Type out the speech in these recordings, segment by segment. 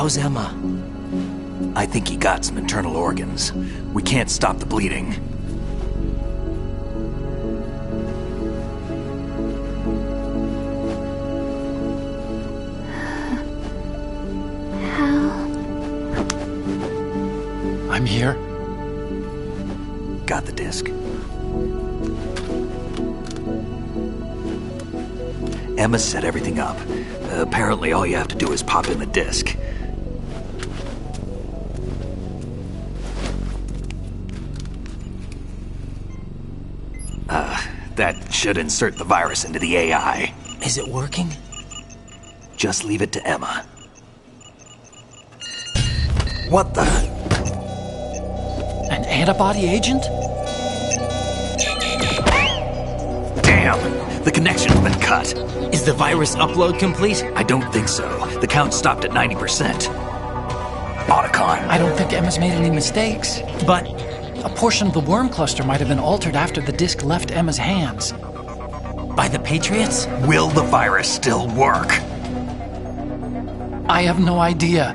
How's Emma? I think he got some internal organs. We can't stop the bleeding. I'm here. Got the disc. Emma set everything up. Apparently all you have to do is pop in the disc. That should insert the virus into the AI. Is it working? Just leave it to Emma. What the? An antibody agent? Damn! The connection's been cut. Is the virus upload complete? I don't think so. The count stopped at 90%. Otacon. I don't think Emma's made any mistakes. But A portion of the worm cluster might have been altered after the disc left Emma's hands. by the Patriots? Will the virus still work? I have no idea.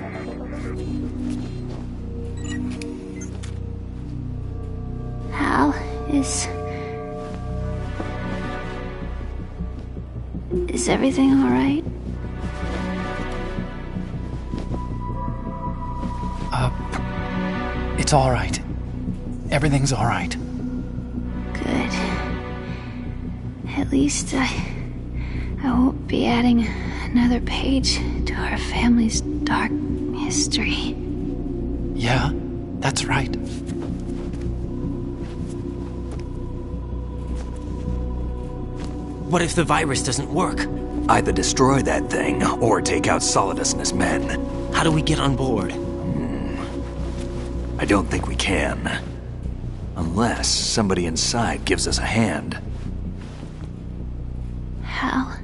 Hal, is everything all right? It's all right. Everything's all right. Good. At least I won't be adding another page to our family's dark history. Yeah, that's right. What if the virus doesn't work? Either destroy that thing, or take out Solidus and his men. How do we get on board? I don't think we can. Unless somebody inside gives us a hand. Hal,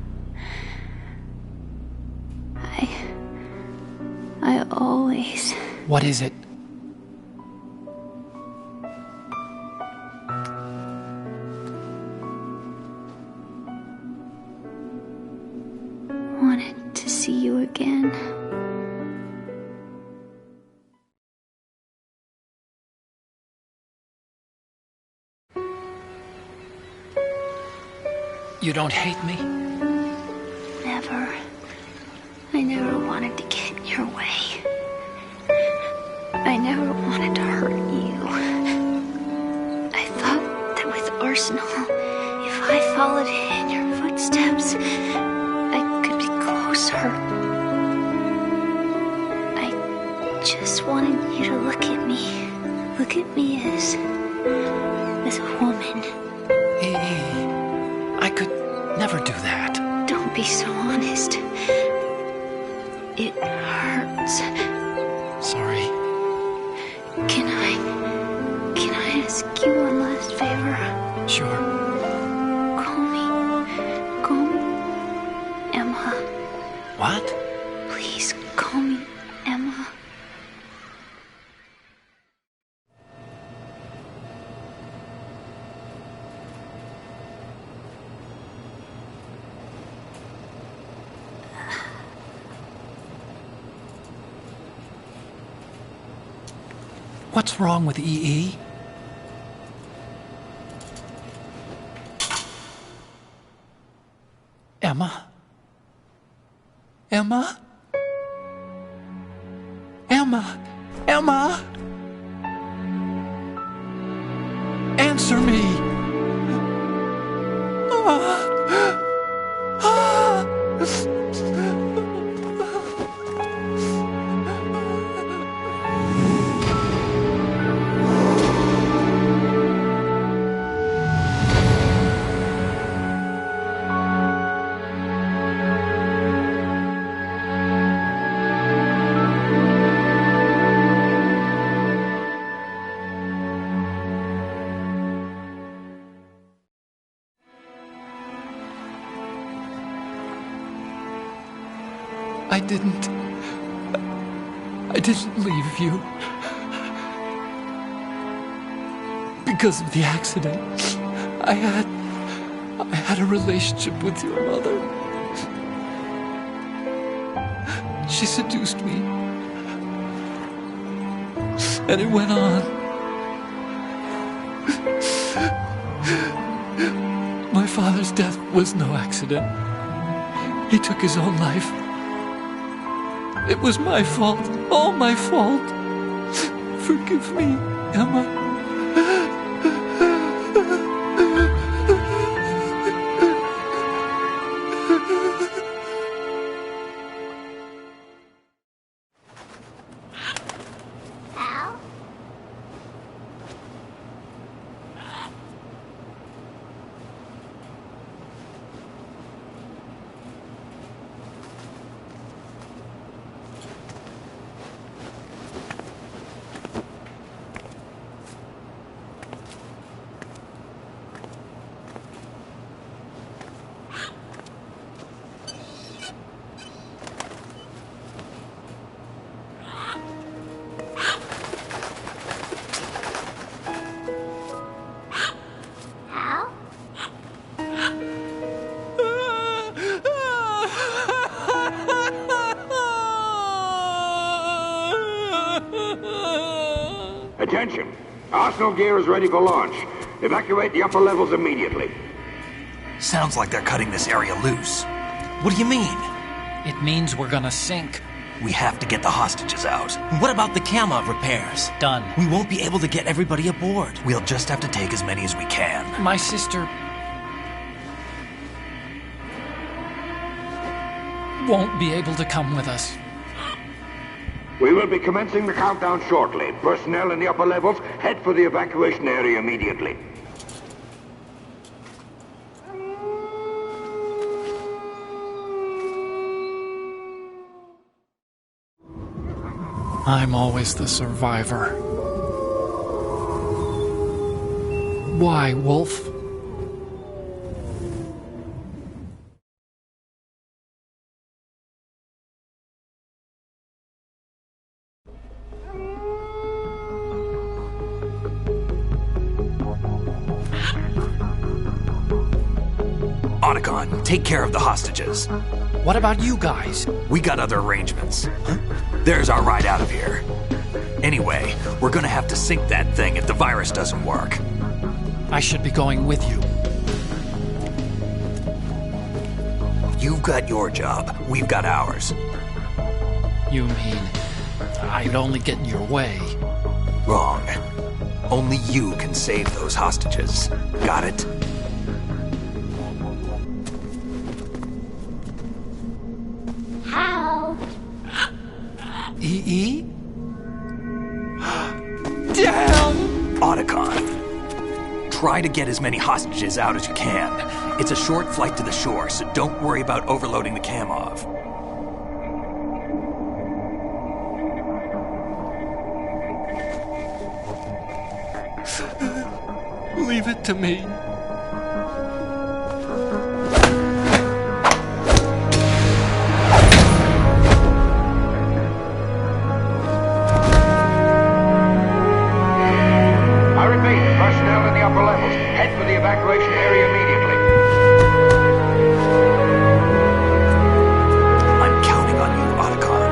I always... What is it? wanted to see you again. You don't hate me? Never. I never wanted to get in your way. I never wanted to hurt you. I thought that with Arsenal, if I followed in your footsteps, I could be closer. I just wanted you to look at me. Look at me as a woman. I could never do that. Don't be so honest. It hurts. Sorry. Can I ask you one last favor? Sure. Call me Emma. What? Please call me Emma. What's wrong with EE? Emma? Emma? Emma? Emma? Answer me! I didn't leave you. Because of the accident, I had a relationship with your mother. She seduced me And it went on. My father's death was no accident. He took his own life. It was my fault, all my fault. Forgive me, Emma. Attention! Arsenal gear is ready for launch. Evacuate the upper levels immediately. Sounds like they're cutting this area loose. What do you mean? It means we're gonna sink. We have to get the hostages out. What about the camo repairs? Done. We won't be able to get everybody aboard. We'll just have to take as many as we can. My sister won't be able to come with us. We will be commencing the countdown shortly. Personnel in the upper levels, head for the evacuation area immediately. I'm always the survivor. Why, Wolf? Otacon, take care of the hostages. What about you guys? We got other arrangements. There's our ride out of here. Anyway, we're gonna have to sink that thing if the virus doesn't work. I should be going with you. You've got your job, we've got ours. You mean I'd only get in your way? Wrong. Only you can save those hostages. Got it? How? EE? Damn! Otacon, try to get as many hostages out as you can. It's a short flight to the shore, so don't worry about overloading the Kamov. Leave it to me. I repeat, personnel in the upper levels, head for the evacuation area immediately. I'm counting on you, Otacon.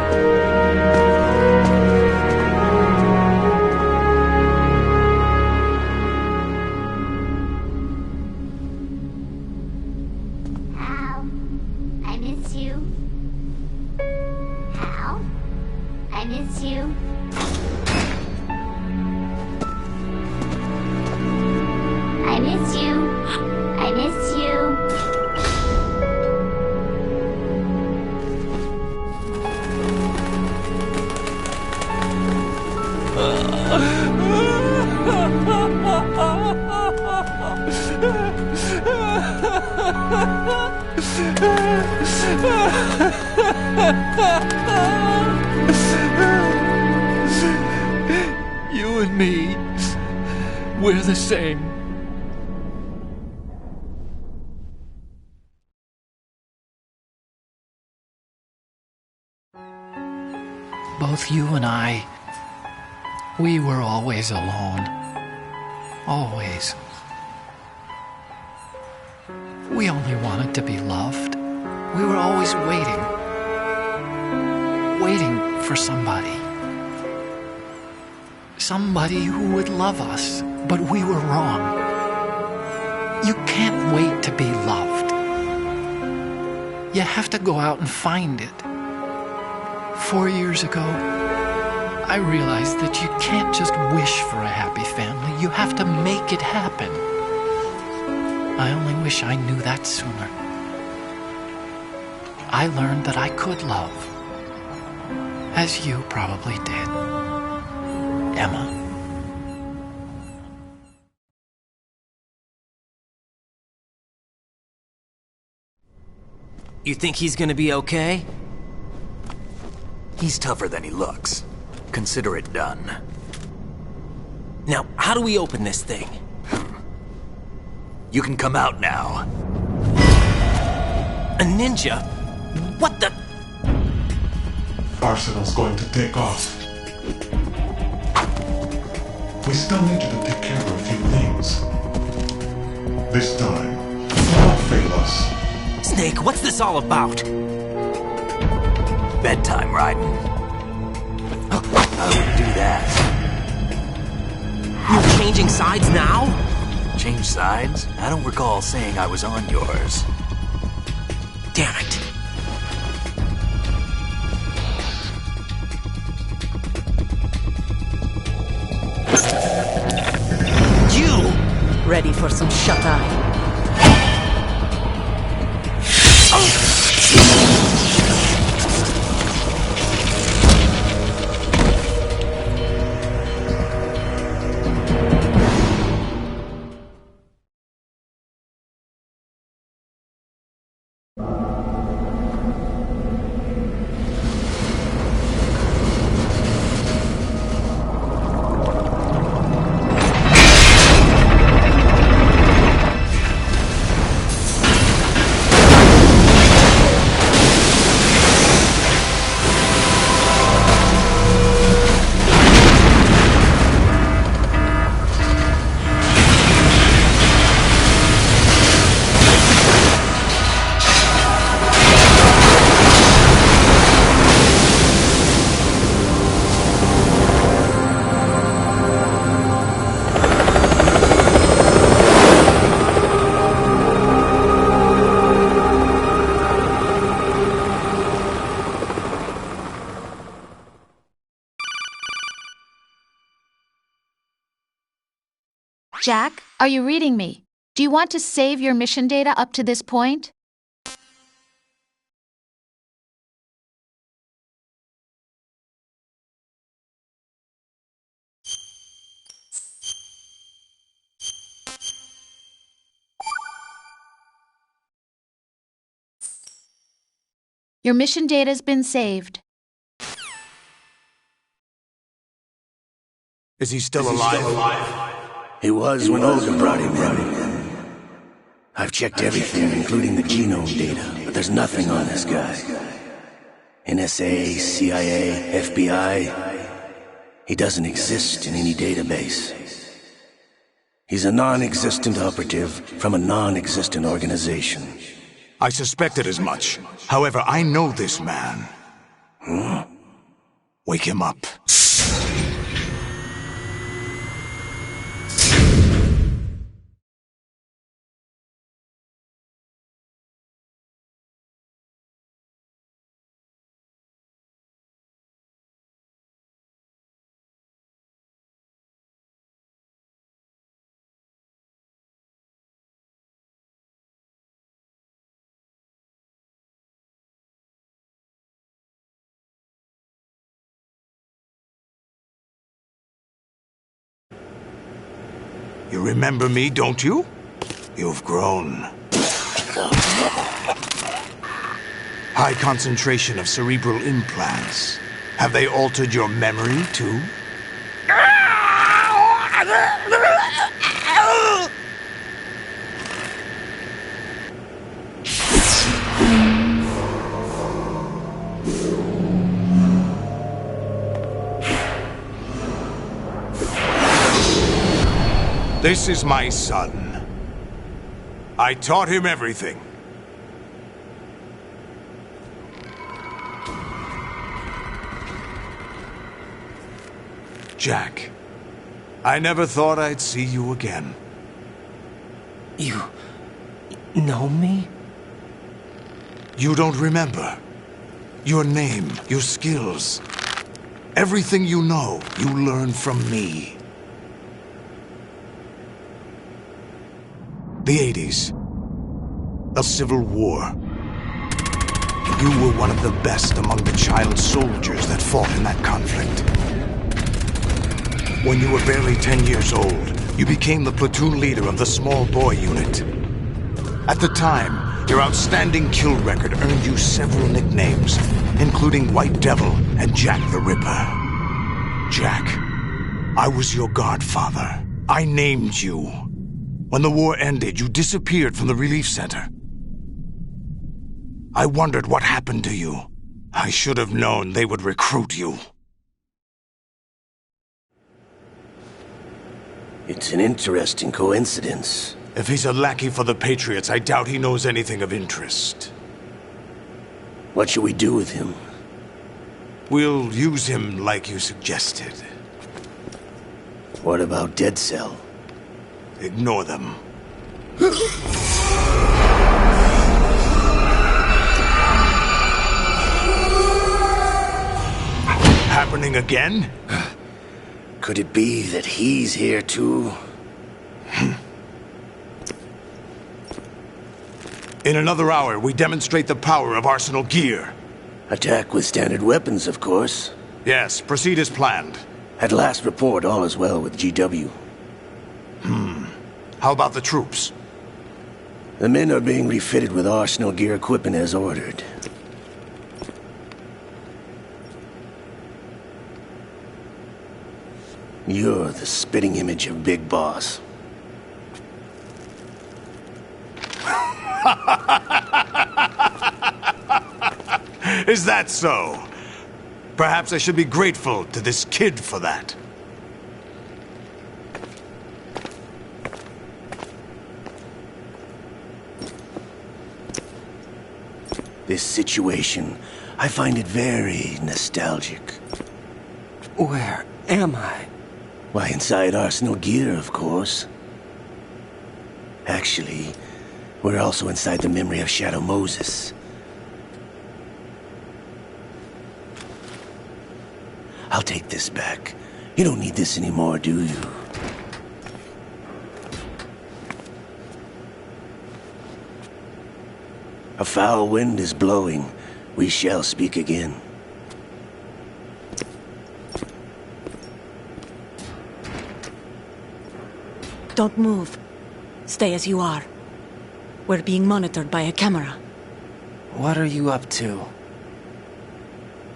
Hal, I miss you. Hal, I miss you. I miss you. I miss you. You and me, we're the same. Both you and I, we were always alone. Always. We only wanted to be loved. We were always waiting. Waiting for somebody. somebody who would love us, but we were wrong. You can't wait to be loved. You have to go out and find it. 4 years ago, I realized that you can't just wish for a happy family. You have to make it happen. I only wish I knew that sooner. I learned that I could love, as you probably did, Emma. You think he's gonna be okay? He's tougher than he looks. Consider it done. Now, how do we open this thing? You can come out now. A ninja? What the? Arsenal's going to take off. We still need you to take care of a few things. This time, don't fail us. Snake, what's this all about? Bedtime, Raiden. I wouldn't do that. You're changing sides now? Change sides? I don't recall saying I was on yours. Damn it. You! Ready for some shut-eye? Jack, are you reading me? Do you want to save your mission data up to this point? Your mission data's been saved. Is he still alive? He was when Olga brought him in. I've checked everything, including the genome data, but there's nothing on this guy. NSA, CIA, FBI. He doesn't exist in any database. He's a non-existent operative from a non-existent organization. I suspected as much. However, I know this man. Wake him up. You remember me, don't you? You've grown. High concentration of cerebral implants. Have they altered your memory, too? This is my son. I taught him everything. Jack, I never thought I'd see you again. You know me? You don't remember. Your name, your skills. Everything you know, you learned from me. The 80s. A civil war. You were one of the best among the child soldiers that fought in that conflict. When you were barely 10 years old, you became the platoon leader of the small boy unit. At the time, your outstanding kill record earned you several nicknames, including White Devil and Jack the Ripper. Jack, I was your godfather. I named you. When the war ended, you disappeared from the relief center. I wondered what happened to you. I should have known they would recruit you. It's an interesting coincidence. If he's a lackey for the Patriots, I doubt he knows anything of interest. What should we do with him? We'll use him like you suggested. What about Dead Cell? Ignore them. Happening again? Could it be that he's here too? In another hour, we demonstrate the power of Arsenal gear. Attack with standard weapons, of course. Yes, proceed as planned. At last report, all is well with GW. How about the troops? The men are being refitted with Arsenal gear equipment as ordered. You're the spitting image of Big Boss. Is that so? Perhaps I should be grateful to this kid for that. This situation, I find it very nostalgic. Where am I? Why, inside Arsenal gear, of course. Actually, we're also inside the memory of Shadow Moses. I'll take this back. You don't need this anymore, do you? A foul wind is blowing. We shall speak again. Don't move. Stay as you are. We're being monitored by a camera. What are you up to?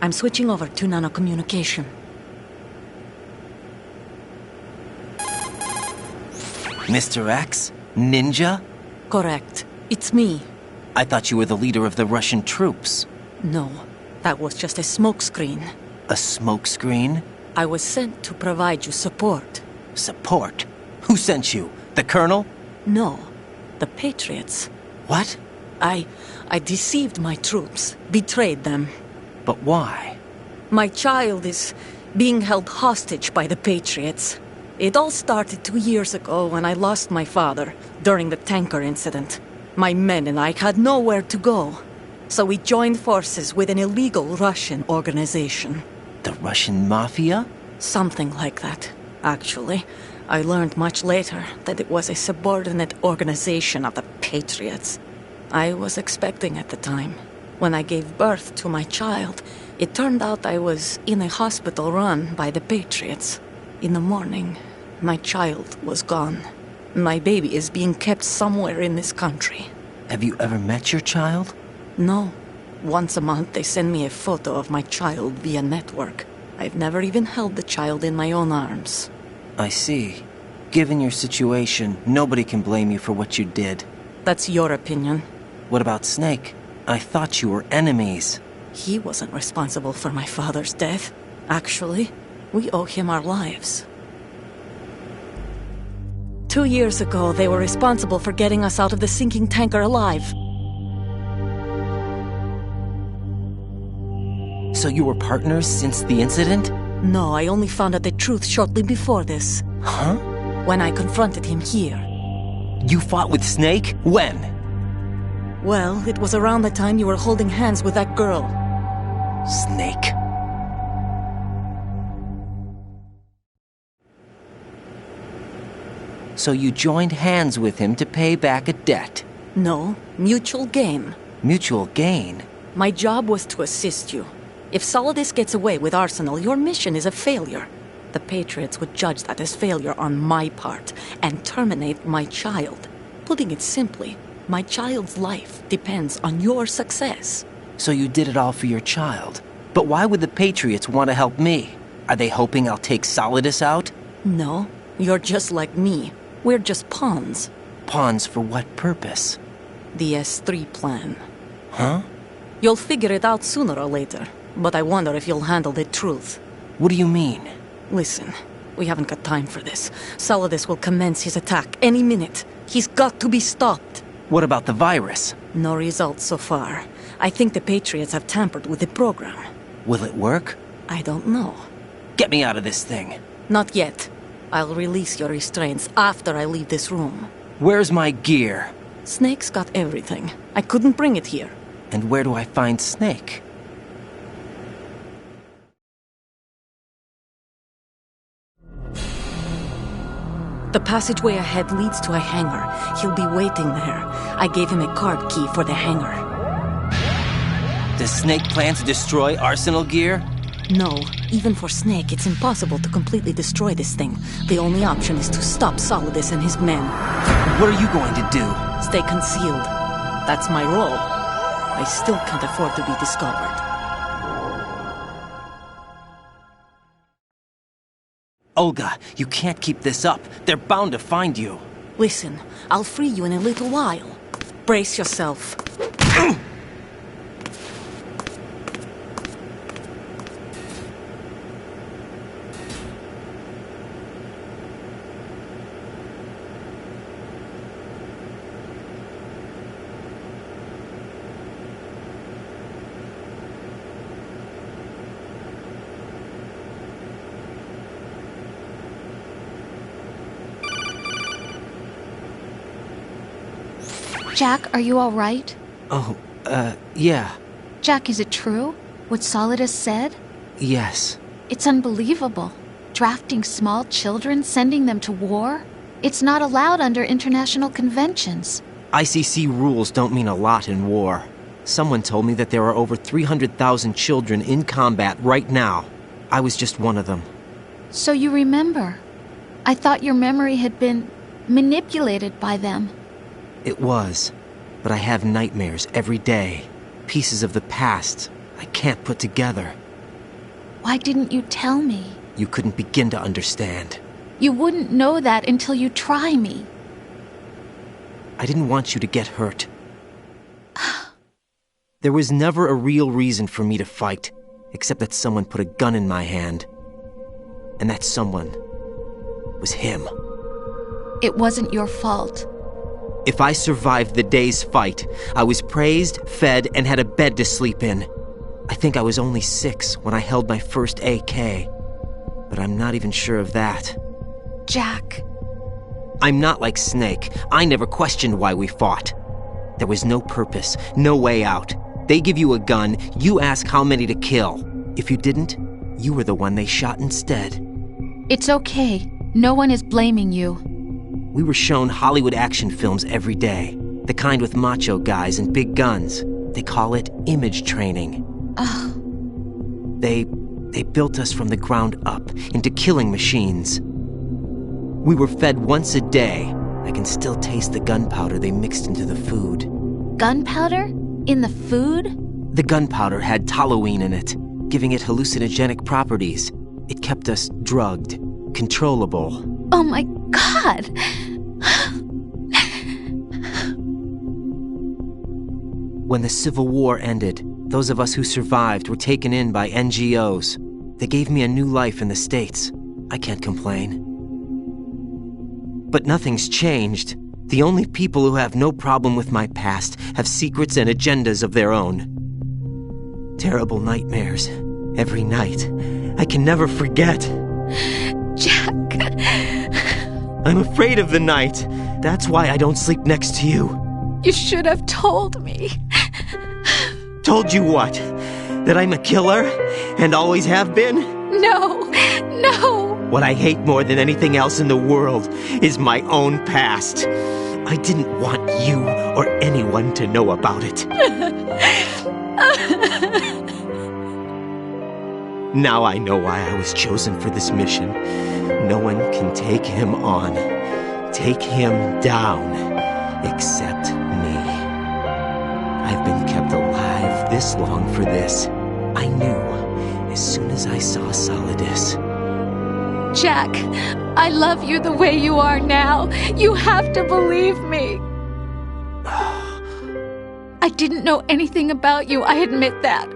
I'm switching over to nanocommunication. Mr. X? Ninja? Correct. It's me. I thought you were the leader of the Russian troops. No, that was just a smokescreen. A smokescreen? I was sent to provide you support. Support? Who sent you? The Colonel? No, the Patriots. What? I deceived my troops, betrayed them. But why? My child is being held hostage by the Patriots. It all started 2 years ago when I lost my father during the tanker incident. My men and I had nowhere to go, so we joined forces with an illegal Russian organization. The Russian Mafia? Something like that, actually. I learned much later that it was a subordinate organization of the Patriots. I was expecting at the time. When I gave birth to my child, it turned out I was in a hospital run by the Patriots. In the morning, my child was gone. My baby is being kept somewhere in this country. Have you ever met your child? No. Once a month they send me a photo of my child via network. I've never even held the child in my own arms. I see. Given your situation, nobody can blame you for what you did. That's your opinion. What about Snake? I thought you were enemies. He wasn't responsible for my father's death. Actually, we owe him our lives. 2 years ago, they were responsible for getting us out of the sinking tanker alive. So you were partners since the incident? No, I only found out the truth shortly before this. Huh? When I confronted him here. You fought with Snake? When? Well, it was around the time you were holding hands with that girl. Snake. So you joined hands with him to pay back a debt? No, mutual gain. Mutual gain? My job was to assist you. If Solidus gets away with Arsenal, your mission is a failure. The Patriots would judge that as failure on my part and terminate my child. Putting it simply, my child's life depends on your success. So you did it all for your child. But why would the Patriots want to help me? Are they hoping I'll take Solidus out? No, you're just like me. We're just pawns. Pawns for what purpose? The S3 plan. Huh? You'll figure it out sooner or later, but I wonder if you'll handle the truth. What do you mean? Listen, we haven't got time for this. Solidus will commence his attack any minute. He's got to be stopped. What about the virus? No results so far. I think the Patriots have tampered with the program. Will it work? I don't know. Get me out of this thing. Not yet. I'll release your restraints after I leave this room. Where's my gear? Snake's got everything. I couldn't bring it here. And where do I find Snake? The passageway ahead leads to a hangar. He'll be waiting there. I gave him a card key for the hangar. Does Snake plan to destroy Arsenal gear? No. Even for Snake, it's impossible to completely destroy this thing. The only option is to stop Solidus and his men. What are you going to do? Stay concealed. That's my role. I still can't afford to be discovered. Olga, you can't keep this up. They're bound to find you. Listen, I'll free you in a little while. Brace yourself. Jack, are you all right? Oh, yeah. Jack, is it true? What Solidus said? Yes. It's unbelievable. Drafting small children, sending them to war? It's not allowed under international conventions. ICC rules don't mean a lot in war. Someone told me that there are over 300,000 children in combat right now. I was just one of them. So you remember. I thought your memory had been manipulated by them. It was, but I have nightmares every day. Pieces of the past I can't put together. Why didn't you tell me? You couldn't begin to understand. You wouldn't know that until you try me. I didn't want you to get hurt. There was never a real reason for me to fight, except that someone put a gun in my hand. And that someone was him. It wasn't your fault. If I survived the day's fight, I was praised, fed, and had a bed to sleep in. I think I was only 6 when I held my first AK. But I'm not even sure of that. Jack. I'm not like Snake. I never questioned why we fought. There was no purpose, no way out. They give you a gun, you ask how many to kill. If you didn't, you were the one they shot instead. It's okay. No one is blaming you. We were shown Hollywood action films every day. The kind with macho guys and big guns. They call it image training. Ugh. They built us from the ground up into killing machines. We were fed once a day. I can still taste the gunpowder they mixed into the food. Gunpowder? In the food? The gunpowder had toluene in it, giving it hallucinogenic properties. It kept us drugged, controllable. Oh my God! When the Civil War ended, those of us who survived were taken in by NGOs. They gave me a new life in the States. I can't complain. But nothing's changed. The only people who have no problem with my past have secrets and agendas of their own. Terrible nightmares. Every night. I can never forget. Jack. I'm afraid of the night. That's why I don't sleep next to you. You should have told me. Told you what? That I'm a killer? And always have been? No, no. What I hate more than anything else in the world is my own past. I didn't want you or anyone to know about it. Now I know why I was chosen for this mission. No one can take him on, take him down, except me. I've been kept alive this long for this. I knew as soon as I saw Solidus. Jack, I love you the way you are now. You have to believe me. I didn't know anything about you, I admit that.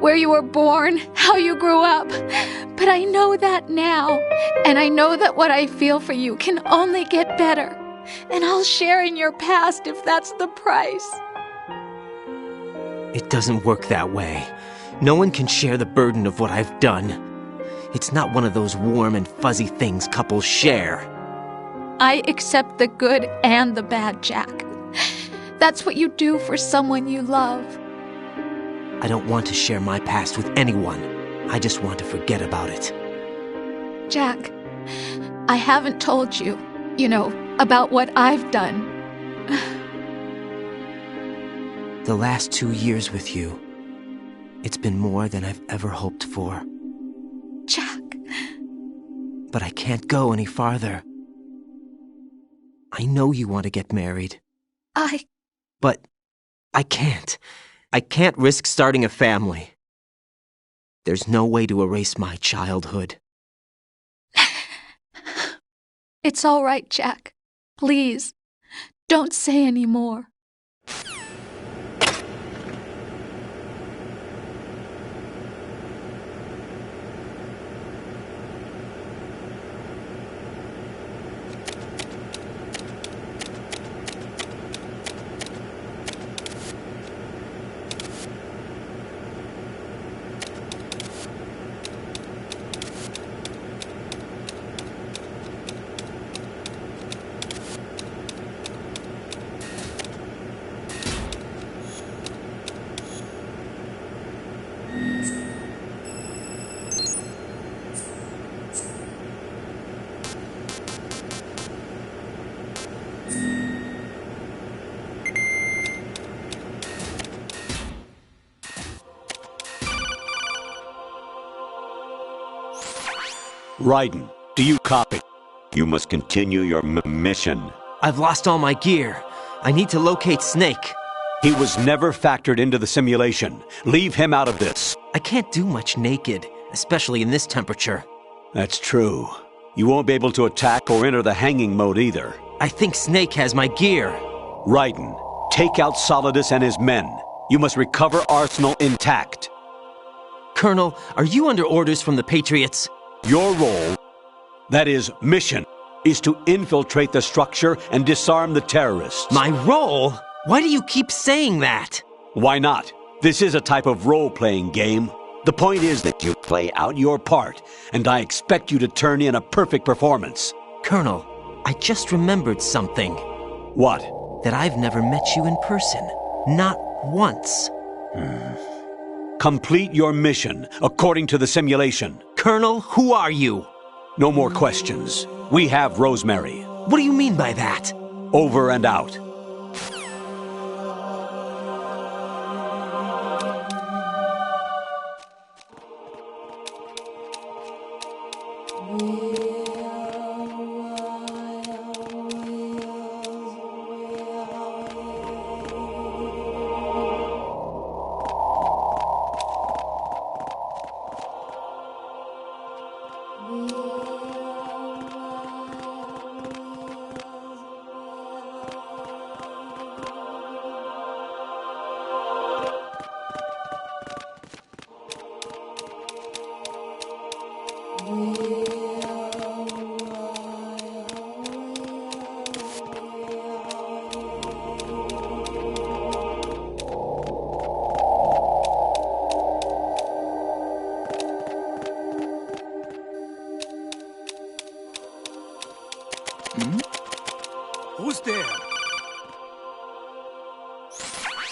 Where you were born, how you grew up. But I know that now. And I know that what I feel for you can only get better. And I'll share in your past if that's the price. It doesn't work that way. No one can share the burden of what I've done. It's not one of those warm and fuzzy things couples share. I accept the good and the bad, Jack. That's what you do for someone you love. I don't want to share my past with anyone. I just want to forget about it. Jack, I haven't told you, about what I've done. The last 2 years with you, it's been more than I've ever hoped for. Jack. But I can't go any farther. I know you want to get married. But I can't. I can't risk starting a family. There's no way to erase my childhood. It's all right, Jack. Please, don't say any more. Raiden, do you copy? You must continue your mission. I've lost all my gear. I need to locate Snake. He was never factored into the simulation. Leave him out of this. I can't do much naked, especially in this temperature. That's true. You won't be able to attack or enter the hanging mode either. I think Snake has my gear. Raiden, take out Solidus and his men. You must recover Arsenal intact. Colonel, are you under orders from the Patriots? Your role, that is, mission, is to infiltrate the structure and disarm the terrorists. My role? Why do you keep saying that? Why not? This is a type of role-playing game. The point is that you play out your part, and I expect you to turn in a perfect performance. Colonel, I just remembered something. What? That I've never met you in person. Not once. Complete your mission, according to the simulation. Colonel, who are you? No more questions. We have Rosemary. What do you mean by that? Over and out.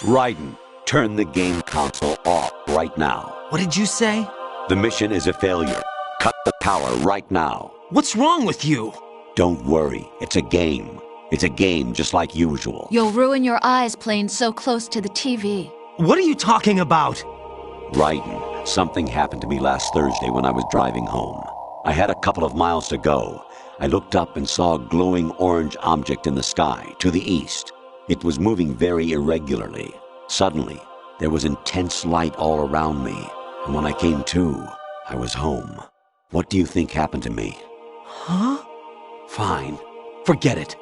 Raiden, turn the game console off right now. What did you say? The mission is a failure. Cut the power right now. What's wrong with you? Don't worry, it's a game. It's a game just like usual. You'll ruin your eyes playing so close to the TV. What are you talking about? Raiden, something happened to me last Thursday when I was driving home. I had a couple of miles to go. I looked up and saw a glowing orange object in the sky, to the east. It was moving very irregularly. Suddenly, there was intense light all around me, and when I came to, I was home. What do you think happened to me? Huh? Fine. Forget it.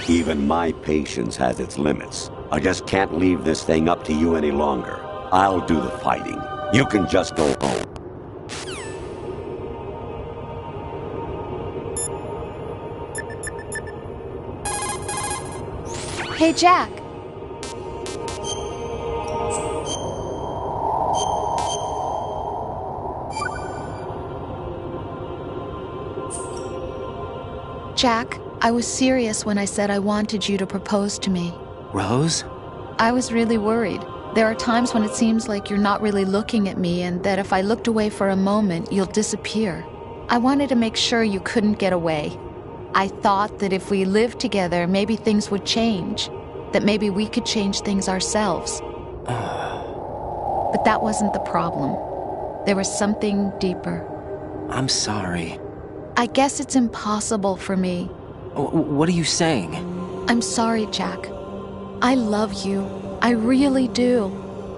Even my patience has its limits. I just can't leave this thing up to you any longer. I'll do the fighting. You can just go home. Hey, Jack. Jack, I was serious when I said I wanted you to propose to me. Rose? I was really worried. There are times when it seems like you're not really looking at me and that if I looked away for a moment, you'll disappear. I wanted to make sure you couldn't get away. I thought that if we lived together, maybe things would change. That maybe we could change things ourselves. But that wasn't the problem. There was something deeper. I'm sorry. I guess it's impossible for me. What are you saying? I'm sorry, Jack. I love you. I really do.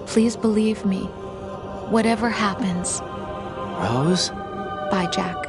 Please believe me. Whatever happens. Rose? Bye, Jack.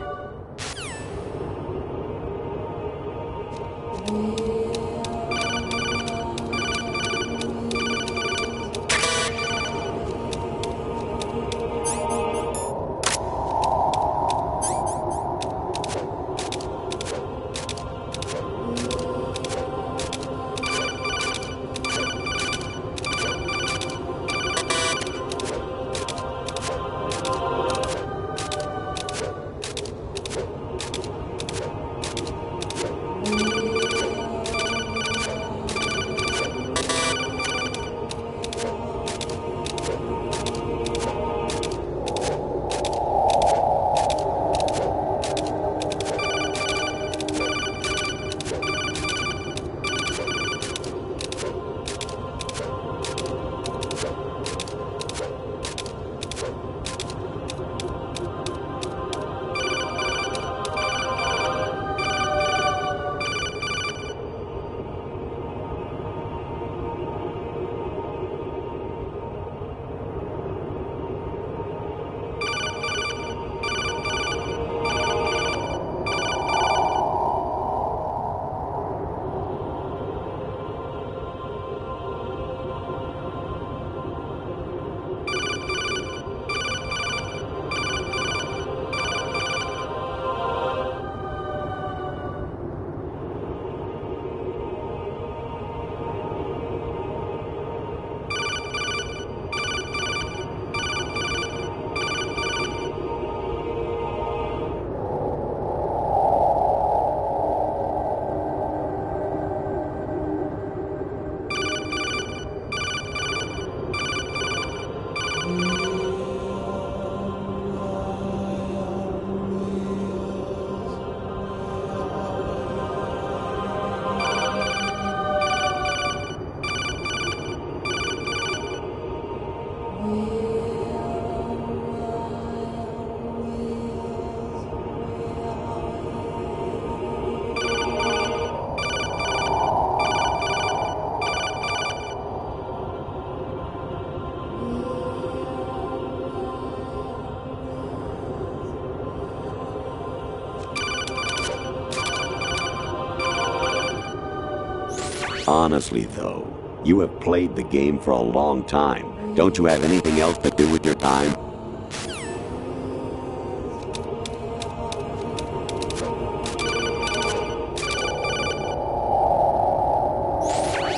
Honestly, though, you have played the game for a long time. Don't you have anything else to do with your time?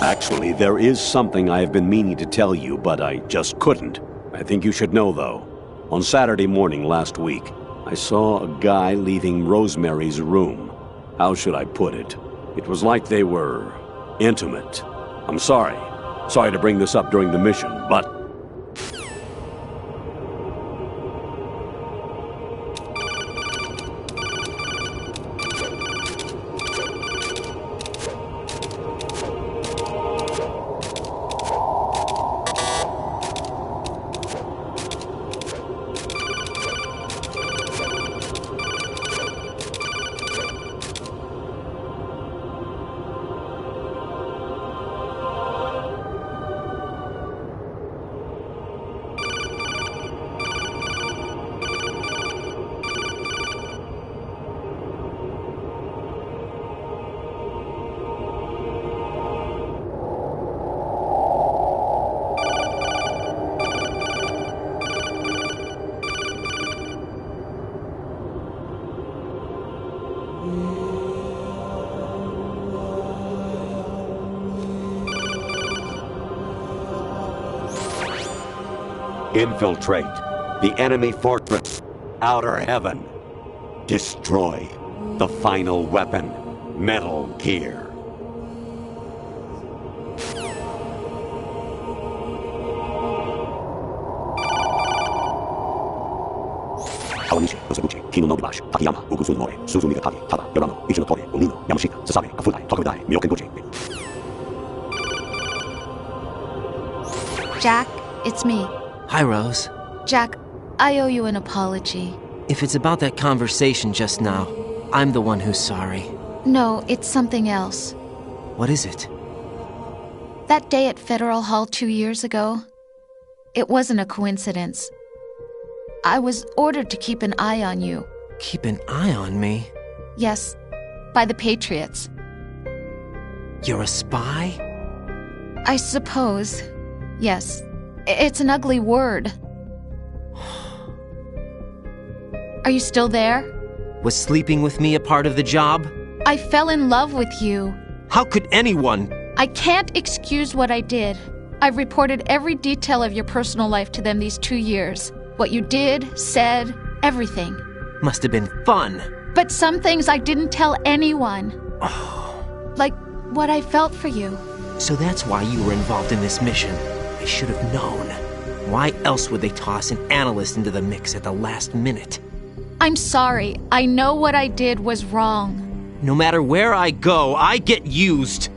Actually, there is something I have been meaning to tell you, but I just couldn't. I think you should know, though. On Saturday morning last week, I saw a guy leaving Rosemary's room. How should I put it? It was like they were intimate. I'm sorry. Sorry to bring this up during the mission, but... Infiltrate the enemy fortress, Outer Heaven. Destroy the final weapon, Metal Gear. Jack, it's me. Hi, Rose. Jack, I owe you an apology. If it's about that conversation just now, I'm the one who's sorry. No, it's something else. What is it? That day at Federal Hall 2 years ago, it wasn't a coincidence. I was ordered to keep an eye on you. Keep an eye on me? Yes, by the Patriots. You're a spy? I suppose. Yes. It's an ugly word. Are you still there? Was sleeping with me a part of the job? I fell in love with you. How could anyone? I can't excuse what I did. I've reported every detail of your personal life to them these 2 years. What you did, said, everything. Must have been fun. But some things I didn't tell anyone. Like what I felt for you. So that's why you were involved in this mission. I should have known. Why else would they toss an analyst into the mix at the last minute? I'm sorry. I know what I did was wrong. No matter where I go, I get used.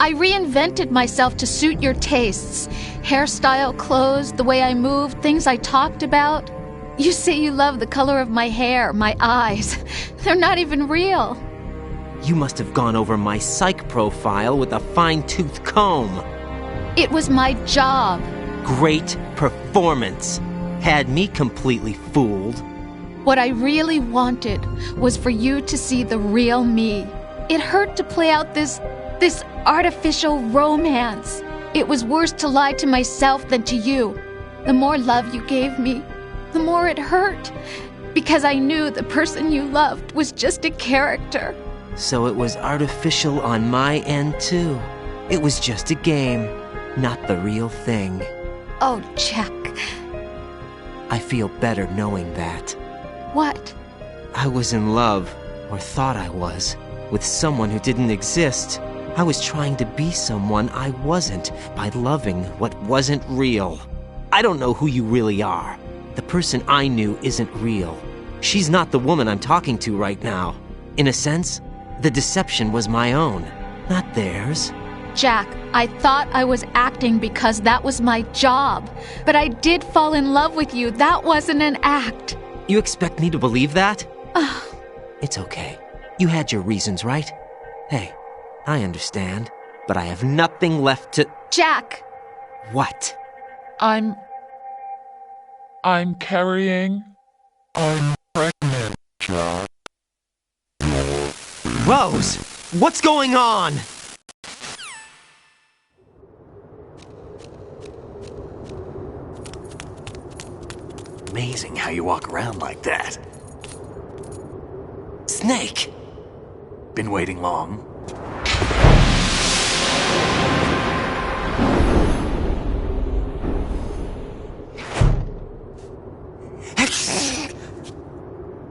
I reinvented myself to suit your tastes. Hairstyle, clothes, the way I moved, things I talked about. You say you love the color of my hair, my eyes. They're not even real. You must have gone over my psych profile with a fine-tooth comb. It was my job. Great performance. Had me completely fooled. What I really wanted was for you to see the real me. It hurt to play out this artificial romance. It was worse to lie to myself than to you. The more love you gave me, the more it hurt. Because I knew the person you loved was just a character. So it was artificial on my end, too. It was just a game, not the real thing. Oh, Jack. I feel better knowing that. What? I was in love, or thought I was, with someone who didn't exist. I was trying to be someone I wasn't by loving what wasn't real. I don't know who you really are. The person I knew isn't real. She's not the woman I'm talking to right now. In a sense, the deception was my own, not theirs. Jack, I thought I was acting because that was my job. But I did fall in love with you. That wasn't an act. You expect me to believe that? It's okay. You had your reasons, right? Hey, I understand. But I have nothing left to... Jack! What? I'm carrying... I'm pregnant, Jack. Rose! What's going on? amazing how you walk around like that. Snake! Been waiting long?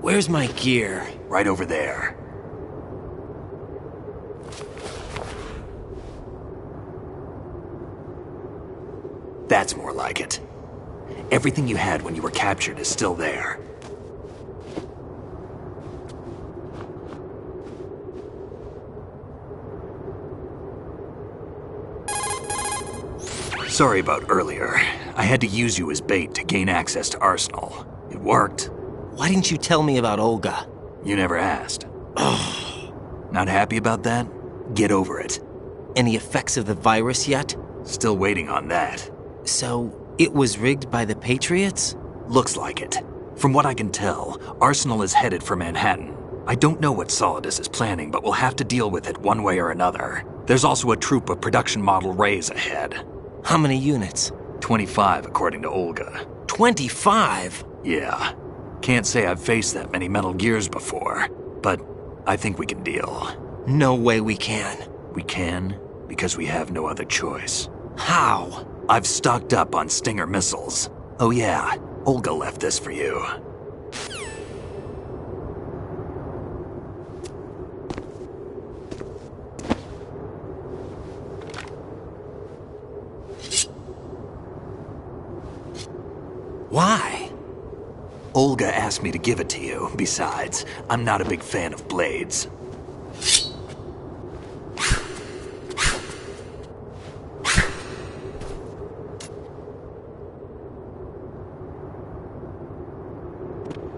Where's my gear? Right over there. That's more like it. Everything you had when you were captured is still there. Sorry about earlier. I had to use you as bait to gain access to Arsenal. It worked. Why didn't you tell me about Olga? You never asked. Not happy about that? Get over it. Any effects of the virus yet? Still waiting on that. So, it was rigged by the Patriots? Looks like it. From what I can tell, Arsenal is headed for Manhattan. I don't know what Solidus is planning, but we'll have to deal with it one way or another. There's also a troop of production model Rays ahead. How many units? 25, according to Olga. 25? Yeah. Can't say I've faced that many Metal Gears before, but I think we can deal. No way we can. We can, because we have no other choice. How? I've stocked up on Stinger missiles. Oh yeah, Olga left this for you. Why? Olga asked me to give it to you. Besides, I'm not a big fan of blades.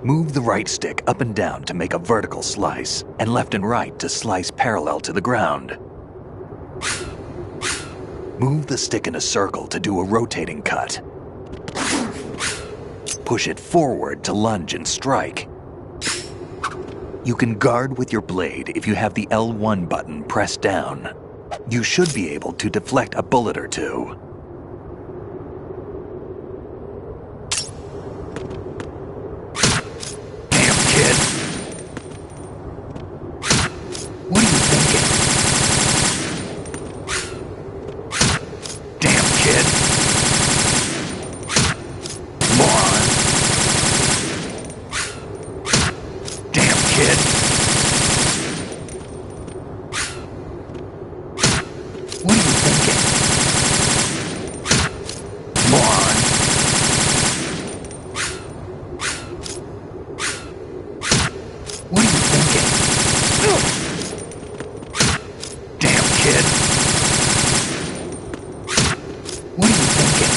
Move the right stick up and down to make a vertical slice, and left and right to slice parallel to the ground. Move the stick in a circle to do a rotating cut. Push it forward to lunge and strike. You can guard with your blade if you have the L1 button pressed down. You should be able to deflect a bullet or two. What are you thinking? Damn, kid. Moron. Damn, kid. What are you thinking? Moron. What are you thinking? Damn, kid. What are you thinking?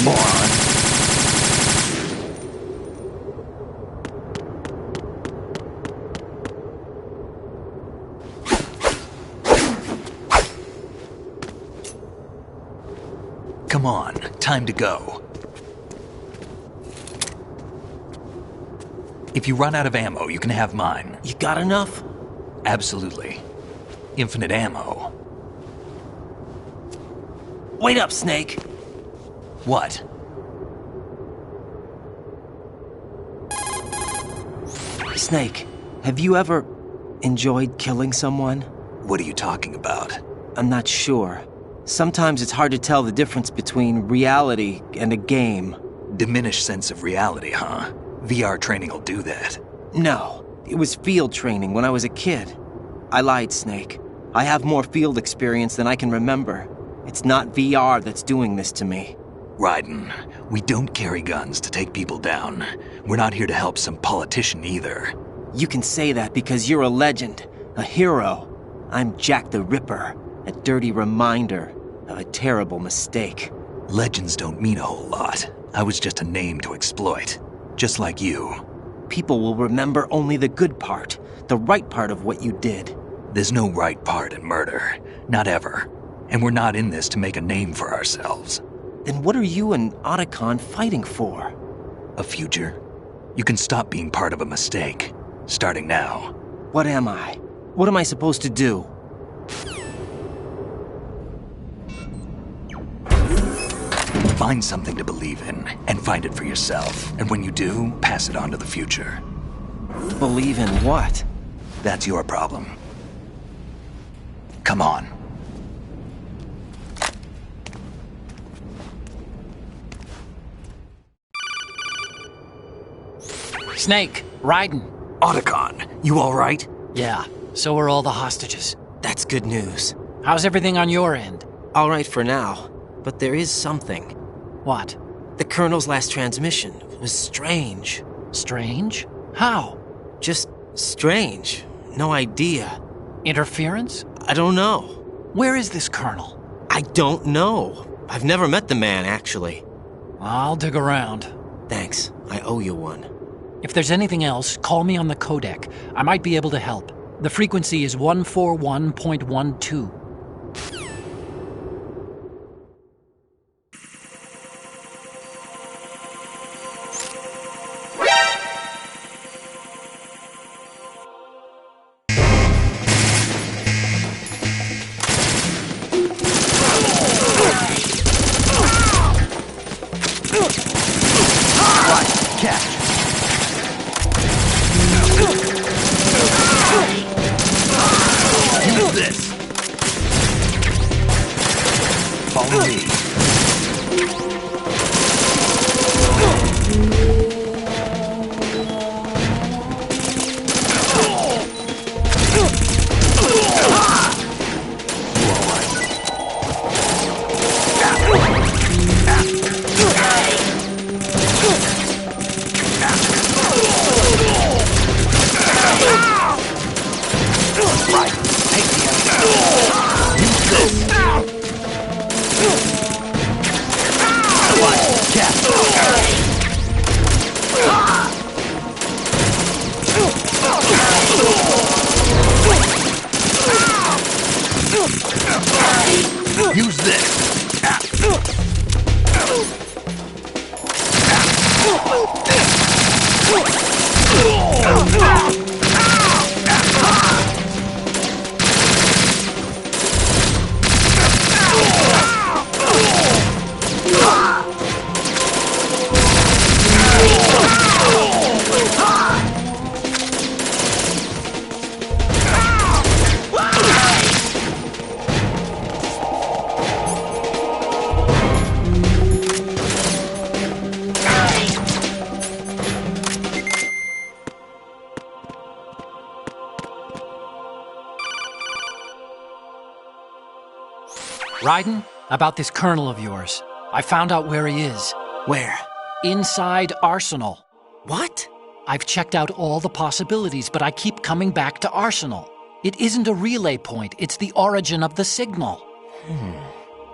Moron. Come on, time to go. If you run out of ammo, you can have mine. You got enough? Absolutely. Infinite ammo. Wait up, Snake. What? Snake, have you ever enjoyed killing someone? What are you talking about? I'm not sure. Sometimes it's hard to tell the difference between reality and a game. Diminished sense of reality, huh? VR training will do that. No, it was field training when I was a kid. I lied, Snake. I have more field experience than I can remember. It's not VR that's doing this to me. Raiden, we don't carry guns to take people down. We're not here to help some politician either. You can say that because you're a legend, a hero. I'm Jack the Ripper, a dirty reminder of a terrible mistake. Legends don't mean a whole lot. I was just a name to exploit. Just like you. People will remember only the good part, the right part of what you did. There's no right part in murder. Not ever. And we're not in this to make a name for ourselves. Then what are you and Otacon fighting for? A future. You can stop being part of a mistake. Starting now. What am I? What am I supposed to do? Find something to believe in, and find it for yourself. And when you do, pass it on to the future. Believe in what? That's your problem. Come on. Snake, Raiden. Otacon, you all right? Yeah, so are all the hostages. That's good news. How's everything on your end? All right for now, but there is something. What? The Colonel's last transmission was strange. Strange? How? Just strange. No idea. Interference? I don't know. Where is this Colonel? I don't know. I've never met the man, actually. I'll dig around. Thanks. I owe you one. If there's anything else, call me on the codec. I might be able to help. The frequency is 141.12. Use this. Raiden, about this Colonel of yours. I found out where he is. Where? Inside Arsenal. What? I've checked out all the possibilities, but I keep coming back to Arsenal. It isn't a relay point, it's the origin of the signal.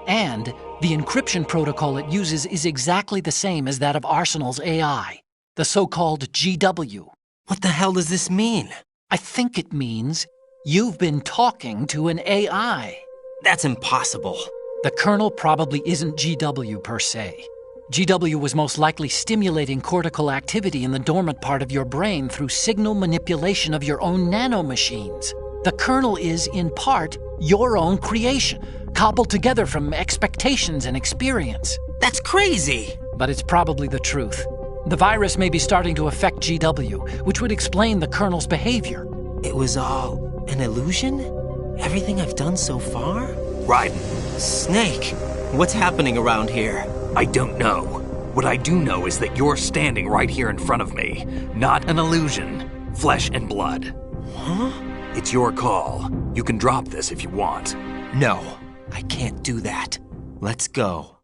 And the encryption protocol it uses is exactly the same as that of Arsenal's AI, the so-called GW. What the hell does this mean? I think it means you've been talking to an AI. That's impossible. The Colonel probably isn't GW per se. GW was most likely stimulating cortical activity in the dormant part of your brain through signal manipulation of your own nanomachines. The Colonel is, in part, your own creation, cobbled together from expectations and experience. That's crazy! But it's probably the truth. The virus may be starting to affect GW, which would explain the Colonel's behavior. It was all an illusion? Everything I've done so far? Raiden. Snake, what's happening around here? I don't know. What I do know is that you're standing right here in front of me. Not an illusion. Flesh and blood. Huh? It's your call. You can drop this if you want. No, I can't do that. Let's go.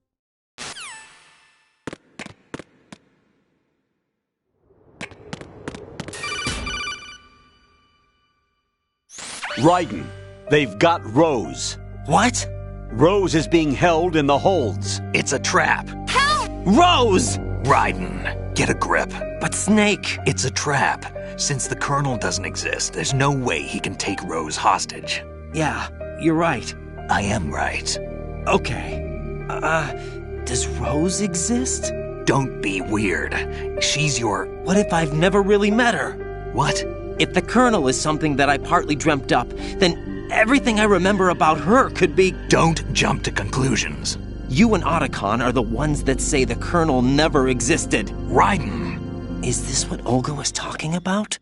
Raiden, They've got Rose. What? Rose is being held in the holds. It's a trap. Help! Rose! Raiden, get a grip. But Snake... It's a trap. Since the Colonel doesn't exist, there's no way he can take Rose hostage. Yeah, you're right. I am right. Okay. Does Rose exist? Don't be weird. She's your... What if I've never really met her? What? If the Colonel is something that I partly dreamt up, then everything I remember about her could be... Don't jump to conclusions. You and Otacon are the ones that say the Colonel never existed. Raiden! Is this what Olga was talking about?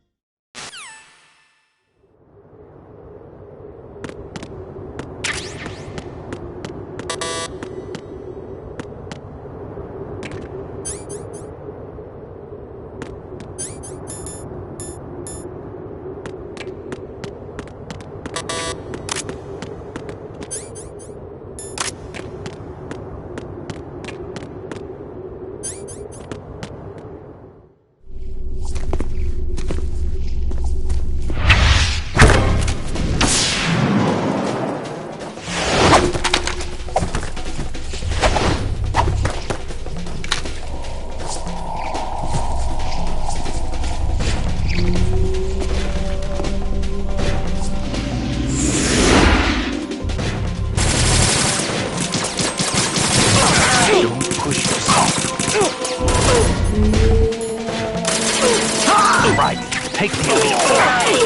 Take the other.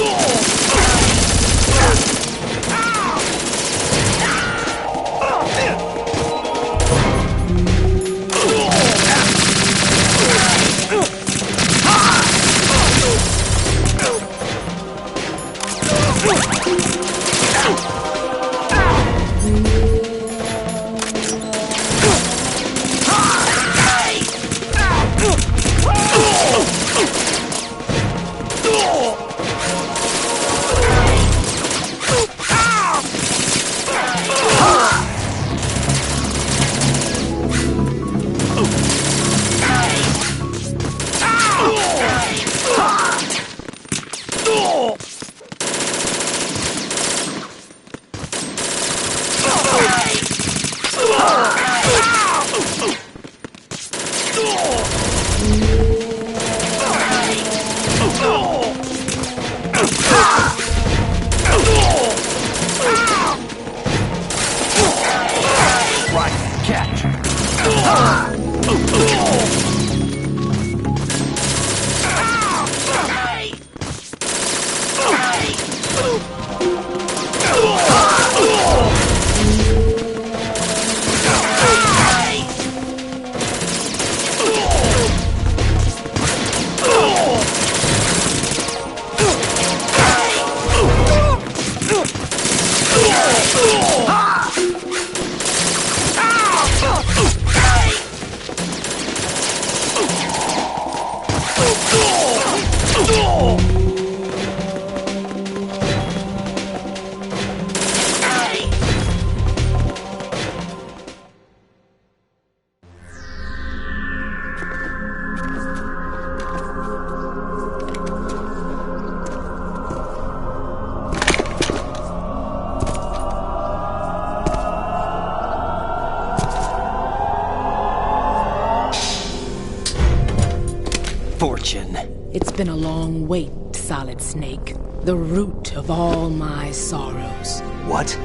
Fortune. It's been a long wait, Solid Snake. The root of all my sorrows. What?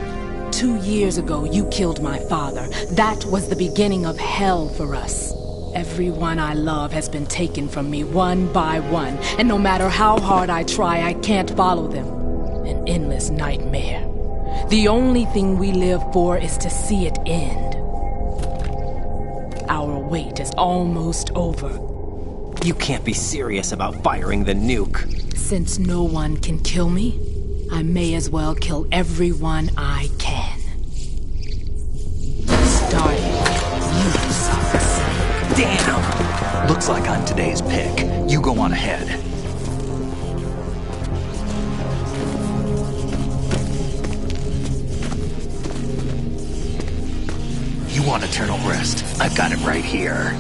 2 years ago, you killed my father. That was the beginning of hell for us. Everyone I love has been taken from me one by one, and no matter how hard I try, I can't follow them. An endless nightmare. The only thing we live for is to see it end. Our wait is almost over. You can't be serious about firing the nuke. Since no one can kill me, I may as well kill everyone I can. Starting you, Solid Snake. Damn! Looks like I'm today's pick. You go on ahead. You want eternal rest? I've got it right here.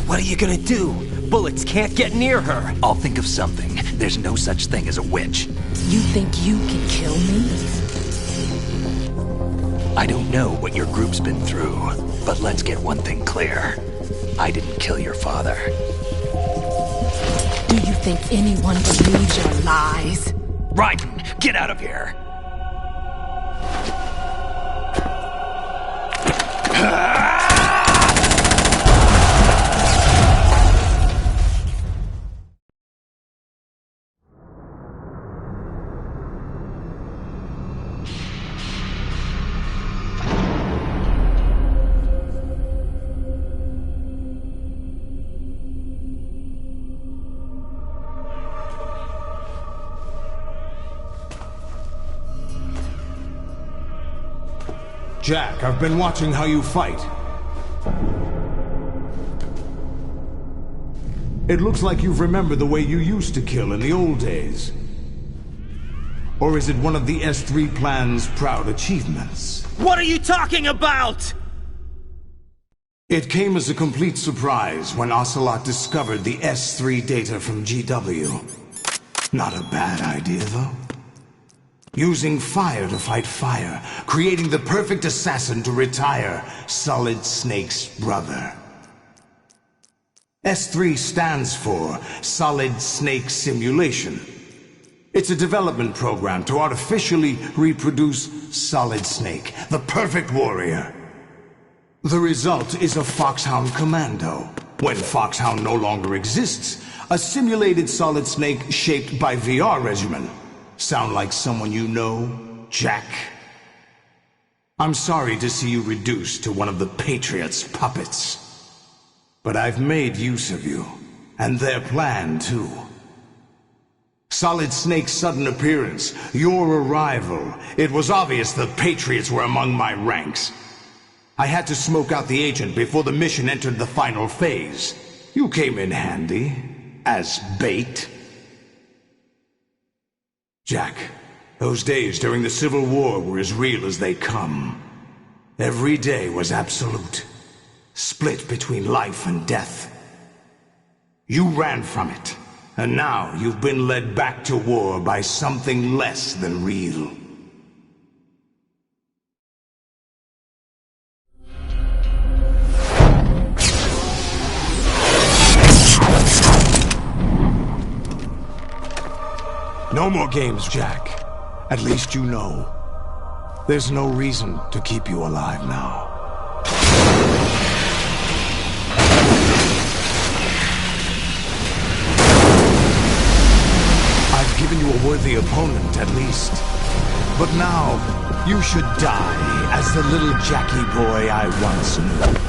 What are you gonna do? bullets can't get near her. I'll think of something. There's no such thing as a witch. You think you can kill me? I don't know what your group's been through, but let's get one thing clear. I didn't kill your father. Do you think anyone believes your lies? Raiden, get out of here! Jack, I've been watching how you fight. It looks like you've remembered the way you used to kill in the old days. Or is it one of the S3 plan's proud achievements? What are you talking about? It came as a complete surprise when Ocelot discovered the S3 data from GW. Not a bad idea, though. Using fire to fight fire, creating the perfect assassin to retire Solid Snake's brother. S3 stands for Solid Snake Simulation. It's a development program to artificially reproduce Solid Snake, the perfect warrior. The result is a Foxhound Commando. When Foxhound no longer exists, a simulated Solid Snake shaped by VR regimen. Sound like someone you know, Jack? I'm sorry to see you reduced to one of the Patriots' puppets. But I've made use of you, and their plan too. Solid Snake's sudden appearance, your arrival, it was obvious the Patriots were among my ranks. I had to smoke out the agent before the mission entered the final phase. You came in handy, as bait. Jack, those days during the Civil War were as real as they come. Every day was absolute, split between life and death. You ran from it, and now you've been led back to war by something less than real. No more games, Jack. At least you know. There's no reason to keep you alive now. I've given you a worthy opponent, at least. But now, you should die as the little Jackie boy I once knew.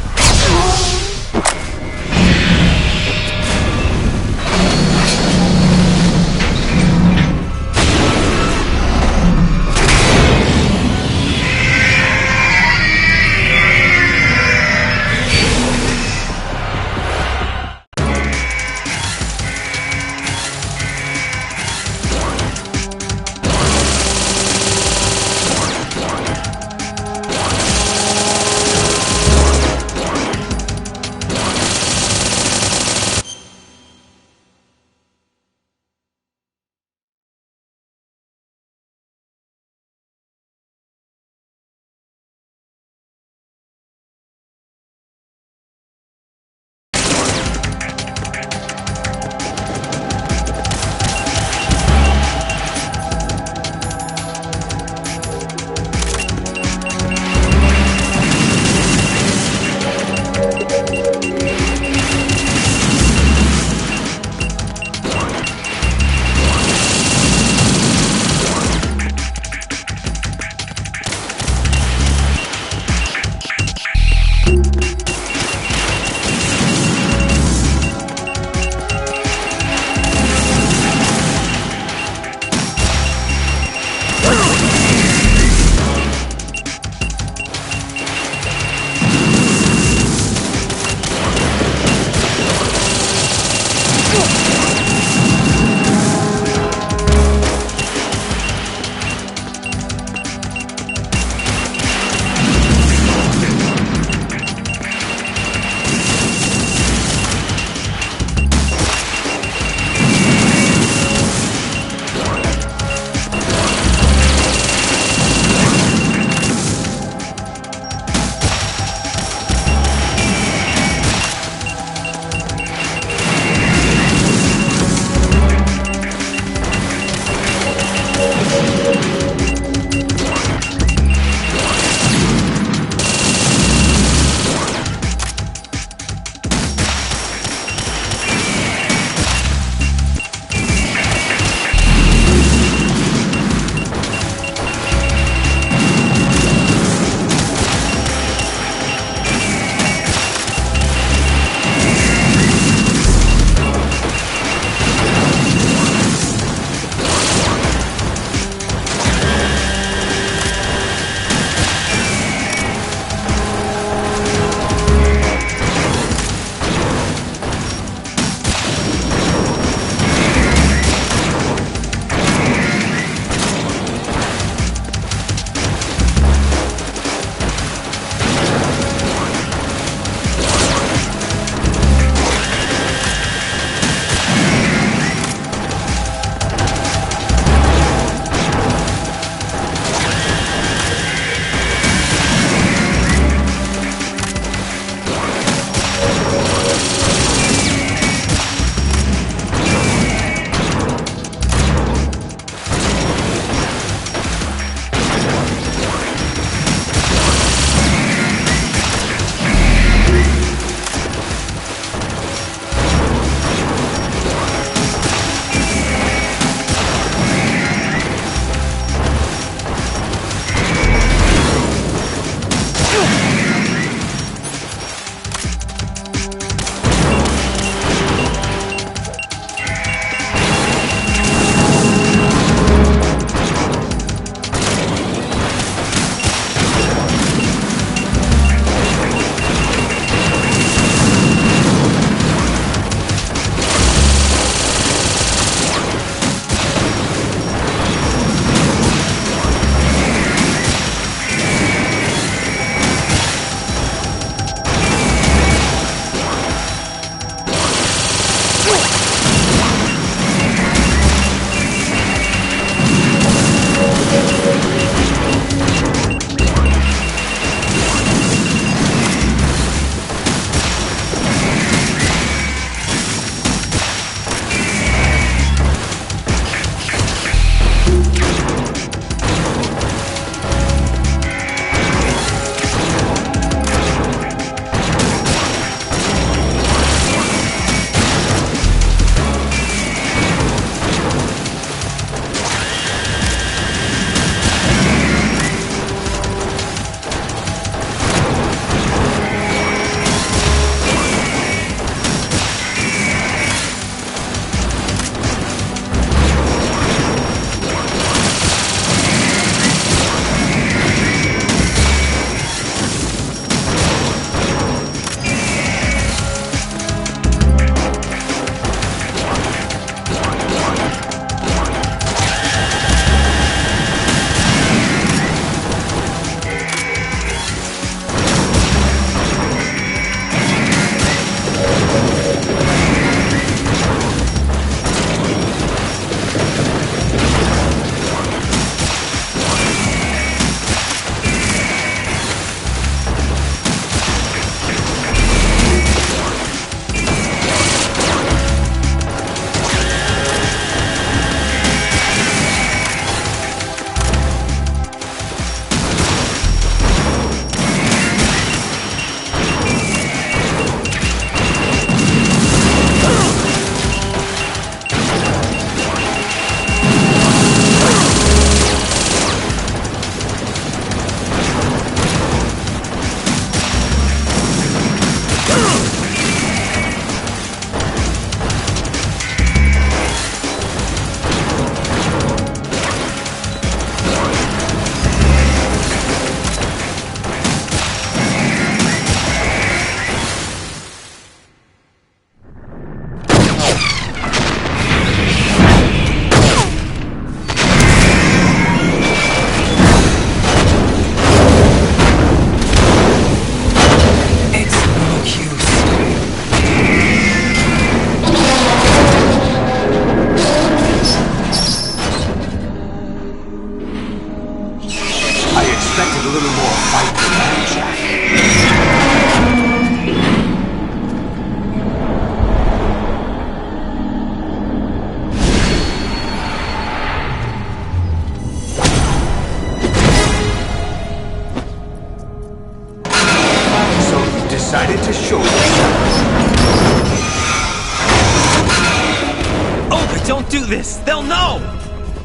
this! They'll know!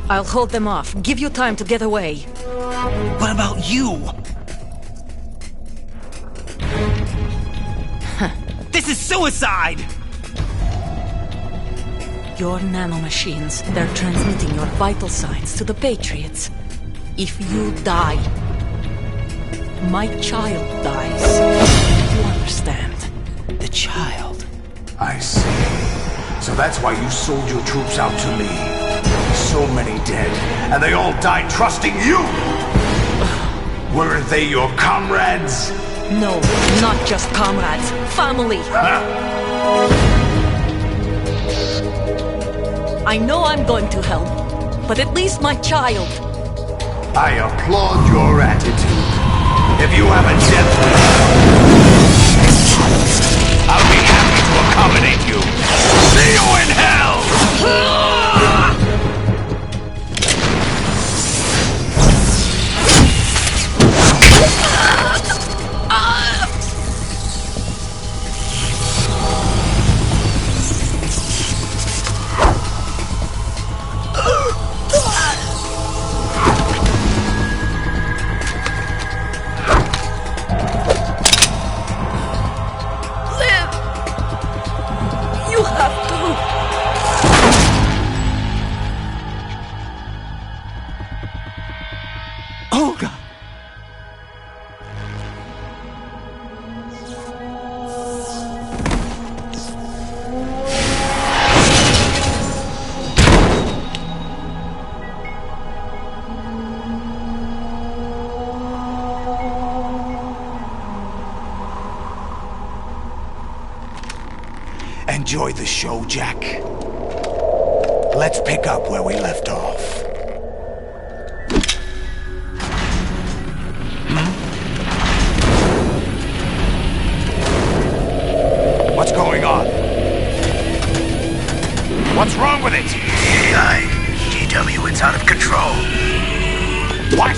I'll hold them off. Give you time to get away. What about you? This is suicide! Your nanomachines, they're transmitting your vital signs to the Patriots. If you die, my child dies. You understand? The child. I see. So that's why you sold your troops out to me. So many dead, and they all died trusting you! Weren't they your comrades? No, not just comrades. Family. I know I'm going to hell, but at least my child. I applaud your attitude. If you have a death wish, I'll be happy to accommodate you. See you in hell! Olga! Enjoy the show, Jack. Let's pick up where we left off. What's going on? What's wrong with it? GW, it's out of control. What?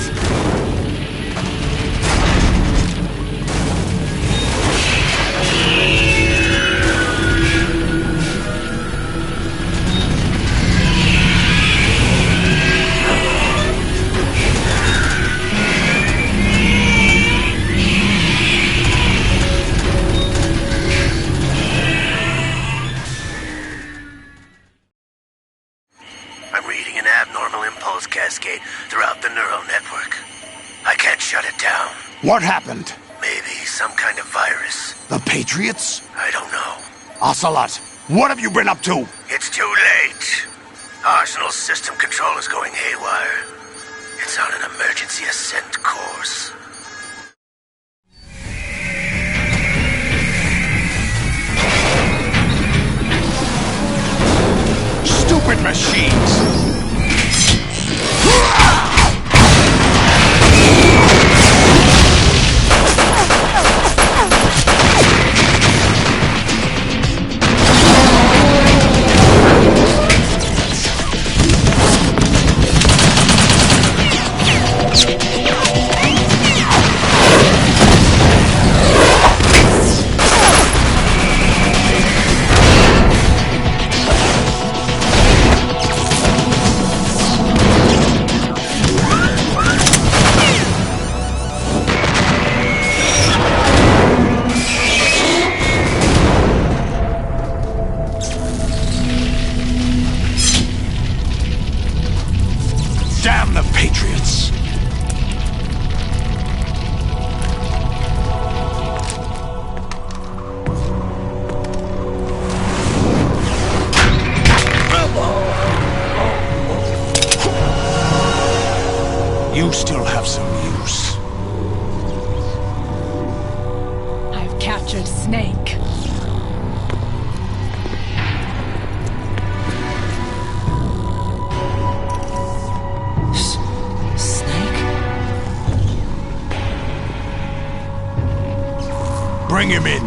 Cascade throughout the neural network. I can't shut it down. What happened? Maybe some kind of virus. The Patriots? I don't know. Ocelot, what have you been up to? It's too late. Arsenal's system control is going haywire. It's on an emergency ascent course. Stupid machines! Damn the Patriots! You still have some use. I've captured Snake. Bring him in.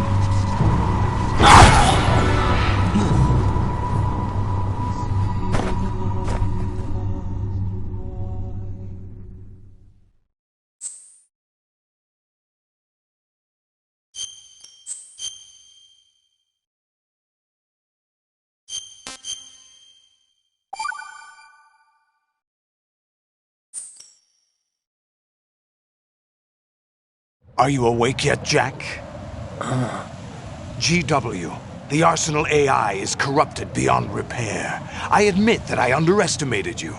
Are you awake yet, Jack? GW, the Arsenal AI is corrupted beyond repair. I admit that I underestimated you.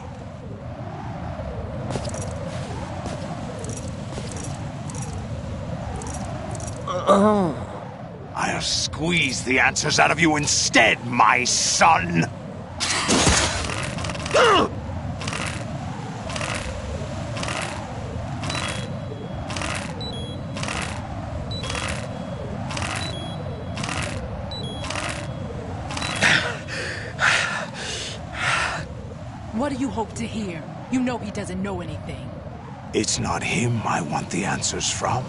I'll squeeze the answers out of you instead, my son! What do you hope to hear? You know he doesn't know anything. It's not him I want the answers from.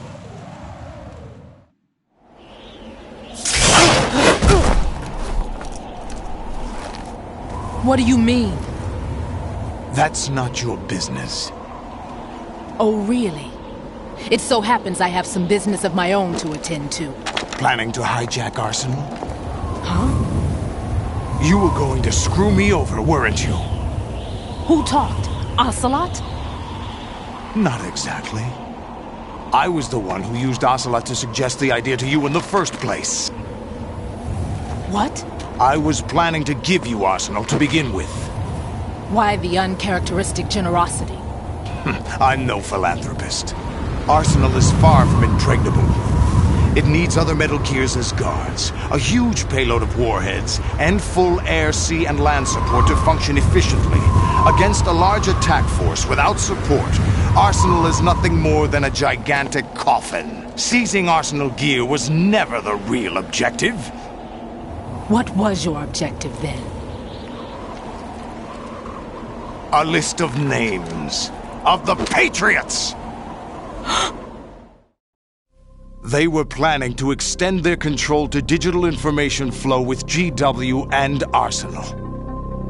What do you mean? That's not your business. Oh, really? It so happens I have some business of my own to attend to. Planning to hijack Arsenal? Huh? You were going to screw me over, weren't you? Who talked? Ocelot? Not exactly. I was the one who used Ocelot to suggest the idea to you in the first place. What? I was planning to give you Arsenal to begin with. Why the uncharacteristic generosity? I'm no philanthropist. Arsenal is far from impregnable. It needs other Metal Gears as guards, a huge payload of warheads, and full air, sea, and land support to function efficiently. Against a large attack force without support, Arsenal is nothing more than a gigantic coffin. Seizing Arsenal gear was never the real objective. What was your objective then? A list of names of the Patriots! They were planning to extend their control to digital information flow with GW and Arsenal.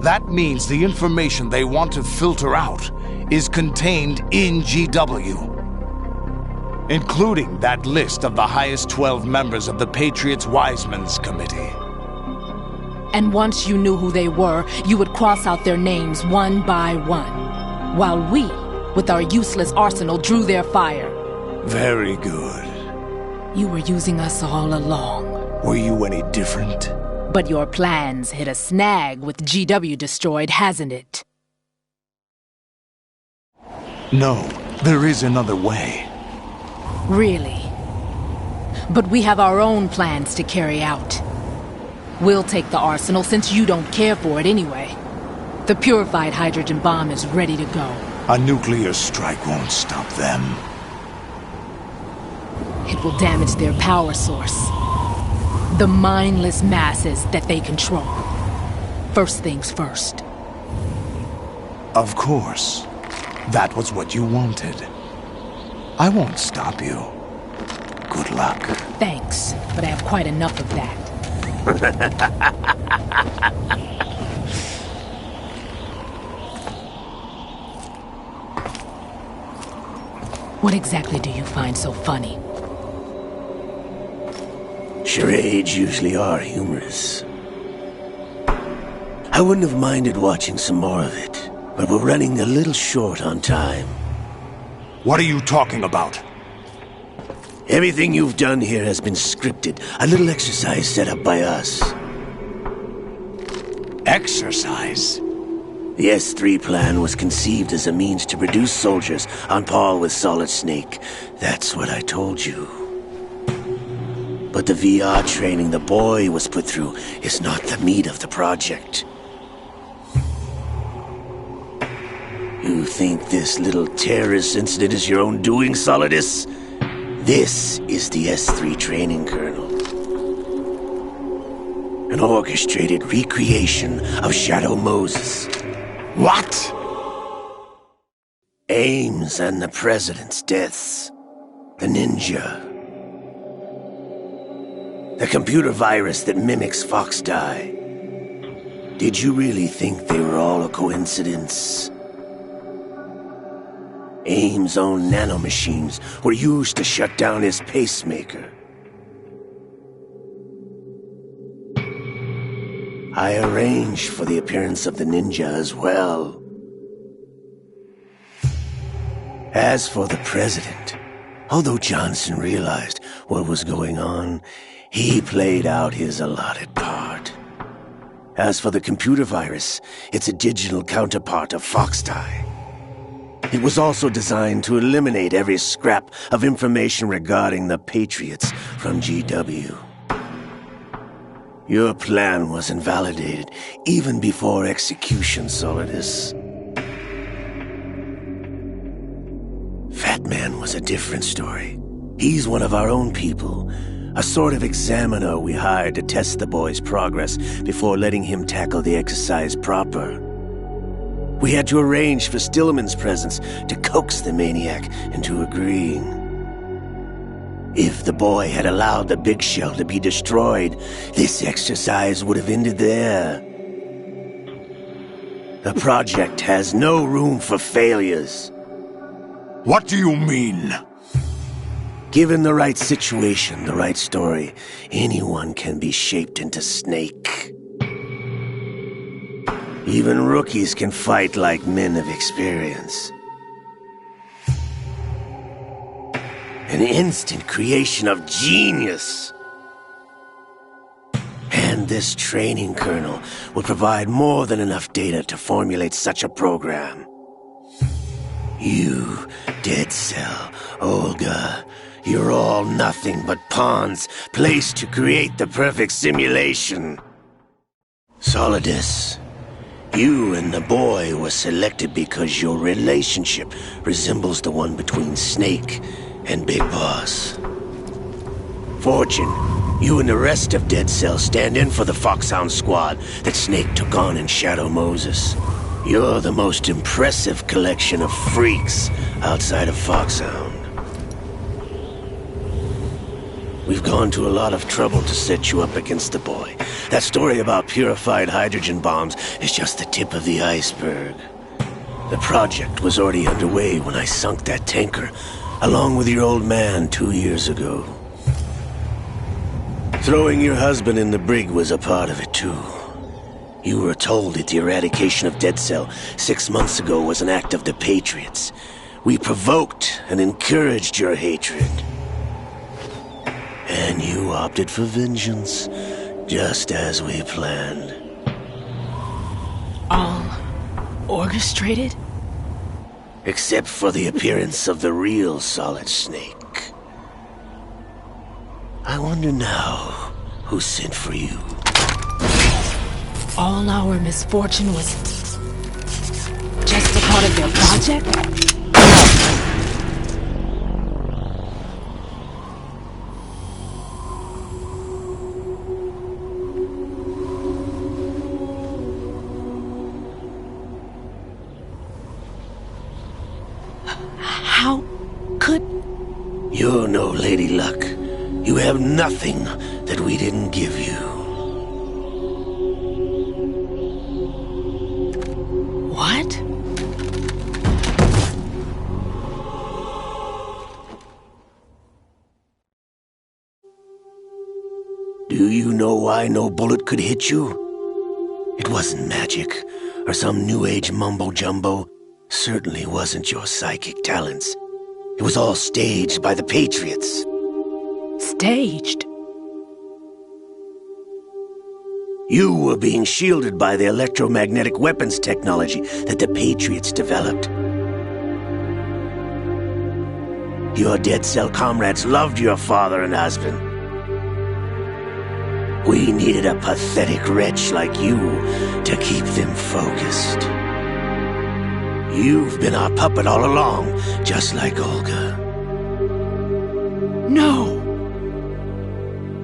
That means the information they want to filter out is contained in GW, including that list of the highest 12 members of the Patriots Wiseman's Committee. And once you knew who they were, you would cross out their names one by one, while we, with our useless arsenal, drew their fire. Very good. You were using us all along. Were you any different? But your plans hit a snag with GW destroyed, hasn't it? No, there is another way. Really? But we have our own plans to carry out. We'll take the arsenal since you don't care for it anyway. The purified hydrogen bomb is ready to go. A nuclear strike won't stop them. It will damage their power source. The mindless masses that they control. First things first. Of course. That was what you wanted. I won't stop you. Good luck. Thanks, but I have quite enough of that. What exactly do you find so funny? Charades usually are humorous. I wouldn't have minded watching some more of it, but we're running a little short on time. What are you talking about? Everything you've done here has been scripted. A little exercise set up by us. Exercise? The S3 plan was conceived as a means to produce soldiers on par with Solid Snake. That's what I told you. But the VR training the boy was put through is not the meat of the project. You think this little terrorist incident is your own doing, Solidus? This is the S3 training, Colonel. An orchestrated recreation of Shadow Moses. What? Ames and the President's deaths. The ninja. The computer virus that mimics Foxdie. Did you really think they were all a coincidence? Ames' own nanomachines were used to shut down his pacemaker. I arranged for the appearance of the ninja as well. As for the President, Although Johnson realized what was going on, he played out his allotted part. As for the computer virus, it's a digital counterpart of Foxtie. It was also designed to eliminate every scrap of information regarding the Patriots from GW. Your plan was invalidated even before execution, Solidus. Fat Man was a different story. He's one of our own people, a sort of examiner we hired to test the boy's progress before letting him tackle the exercise proper. We had to arrange for Stillman's presence to coax the maniac into agreeing. If the boy had allowed the big shell to be destroyed, this exercise would have ended there. The project has no room for failures. What do you mean? Given the right situation, the right story, anyone can be shaped into Snake. Even rookies can fight like men of experience. An instant creation of genius. And this training kernel would provide more than enough data to formulate such a program. You, Dead Cell, Olga, you're all nothing but pawns placed to create the perfect simulation. Solidus, you and the boy were selected because your relationship resembles the one between Snake and Big Boss. Fortune, you and the rest of Dead Cell stand in for the Foxhound squad that Snake took on in Shadow Moses. You're the most impressive collection of freaks outside of Foxhound. We've gone to a lot of trouble to set you up against the boy. That story about purified hydrogen bombs is just the tip of the iceberg. The project was already underway when I sunk that tanker, along with your old man 2 years ago. Throwing your husband in the brig was a part of it too. You were told that the eradication of Dead Cell 6 months ago was an act of the Patriots. We provoked and encouraged your hatred. And you opted for vengeance, just as we planned. All orchestrated? Except for the appearance of the real Solid Snake. I wonder now who sent for you. All our misfortune was just a part of their project? How could... You're no Lady Luck. You have nothing that we didn't give you. What? Do you know why no bullet could hit you? It wasn't magic, or some new age mumbo-jumbo. Certainly wasn't your psychic talents. It was all staged by the Patriots. Staged? You were being shielded by the electromagnetic weapons technology that the Patriots developed. Your Dead Cell comrades loved your father and husband. We needed a pathetic wretch like you to keep them focused. You've been our puppet all along, just like Olga. No!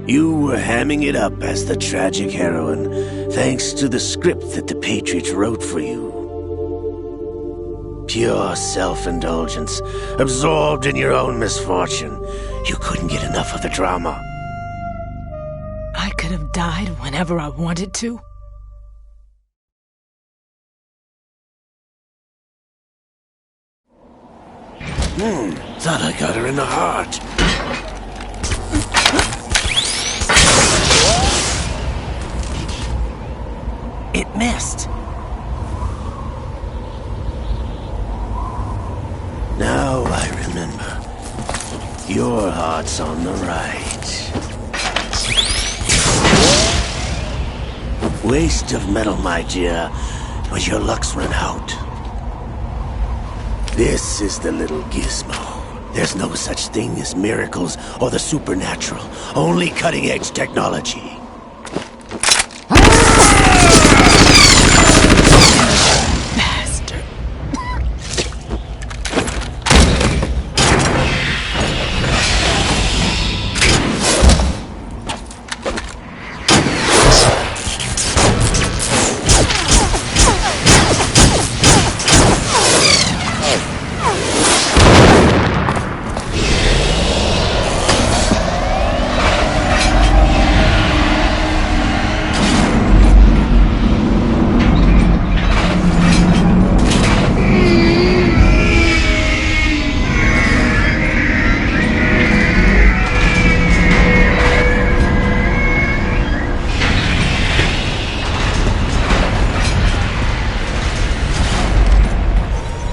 You were hamming it up as the tragic heroine, thanks to the script that the Patriots wrote for you. Pure self-indulgence, absorbed in your own misfortune. You couldn't get enough of the drama. I could have died whenever I wanted to. Thought I got her in the heart. It missed. Now I remember. Your heart's on the right. Waste of metal, my dear, but your luck's run out. This is the little gizmo. There's no such thing as miracles or the supernatural, only cutting-edge technology.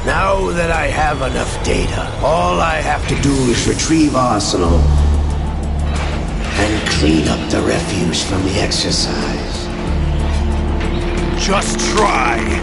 Now that I have enough data, all I have to do is retrieve Ocelot and clean up the refuse from the exercise. Just try.